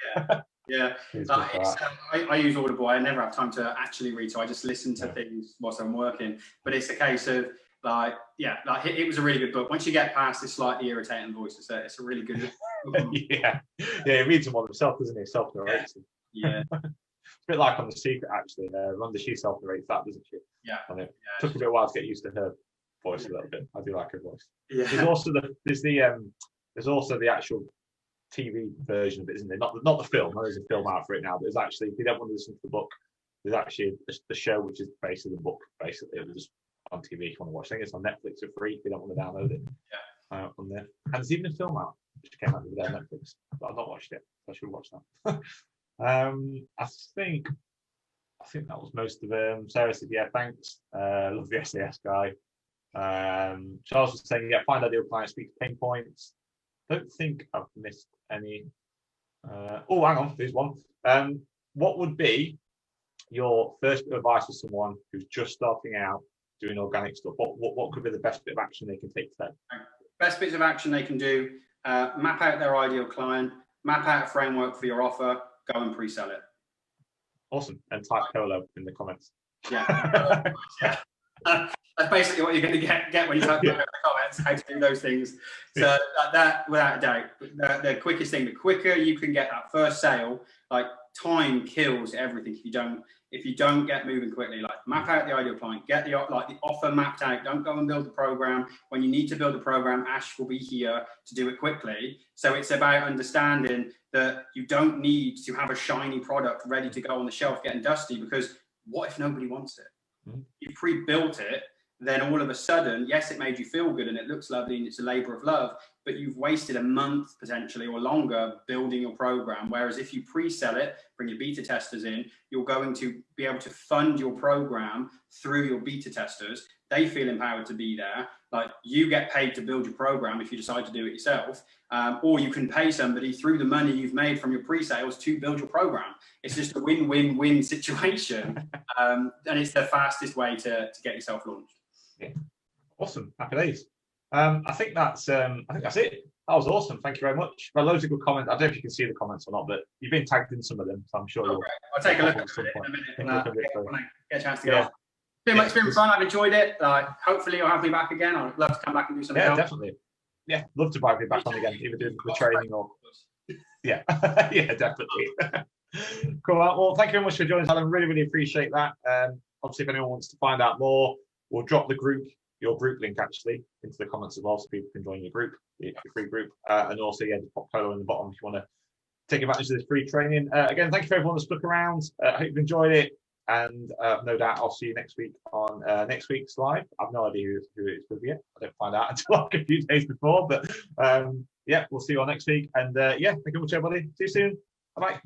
Yeah. I use Audible. I never have time to actually read, so I just listen to things whilst I'm working. But it's a case of it was a really good book. Once you get past this slightly irritating voice, it's a really good book. Yeah, he reads them on himself, doesn't he? Self-narrates. Yeah. It's a bit like on The Secret, actually. Rhonda, she self-narrates that, doesn't she? Yeah. And it took a bit of a while to get used to her voice a little bit. I do like her voice. Yeah. There's also the actual TV version of it, isn't there? Not the film. There's a film out for it now. But there's actually, if you don't want to listen to the book, there's actually the show which is basically the book. Basically, it was just on TV if you want to watch. I think it's on Netflix for free if you don't want to download it. Yeah. On there, and there's even a film out which came out the other day on Netflix, but I've not watched it. So I should watch that. I think that was most of them. Sarah said, "Yeah, thanks. Love the SAS guy." Charles was saying, "Yeah, find ideal client, speak to pain points." Don't think I've missed any. Oh, hang on, there's one. What would be your first bit of advice for someone who's just starting out doing organic stuff? What could be the best bit of action they can take today? Best bits of action they can do: map out their ideal client, map out a framework for your offer, go and pre-sell it. Awesome, and type Polo in the comments. Yeah. That's basically what you're going to get when you type in the comments, how to do those things. So that, without a doubt, the quickest thing, the quicker you can get that first sale, like time kills everything if you don't get moving quickly. Like map out the ideal client, get the offer mapped out. Don't go and build the program. When you need to build the program, Ash will be here to do it quickly. So it's about understanding that you don't need to have a shiny product ready to go on the shelf getting dusty, because what if nobody wants it? You pre-built it, then all of a sudden, yes, it made you feel good and it looks lovely and it's a labor of love, but you've wasted a month potentially or longer building your program. Whereas if you pre-sell it, bring your beta testers in, you're going to be able to fund your program through your beta testers. They feel empowered to be there. Like, you get paid to build your program if you decide to do it yourself, or you can pay somebody through the money you've made from your pre-sales to build your program. It's just a win-win-win situation, and it's the fastest way to get yourself launched. Yeah. Awesome, happy days. I think that's it. That was awesome. Thank you very much. Well, loads of good comments. I don't know if you can see the comments or not, but you've been tagged in some of them, so I'm sure you'll. I'll take a look at it in a minute when I get a chance to go. It's been fun. I've enjoyed it. Hopefully, you'll have me back again. I'd love to come back and do something else. Definitely. Yeah, love to have you back on again, either doing the training or. Yeah, yeah, definitely. Cool. Well, thank you very much for joining us, Alan. Really, really appreciate that. Obviously, if anyone wants to find out more, we'll drop your group link actually into the comments as well, so people can join your group, your free group, and also just pop Polo in the bottom if you want to take advantage of this free training. Again, thank you for everyone that's stuck around. I hope you've enjoyed it, and no doubt I'll see you next week on next week's live. I've no idea who it's with yet. I don't find out until like a few days before, but yeah, we'll see you all next week. And yeah, thank you very much, everybody. See you soon. Bye bye.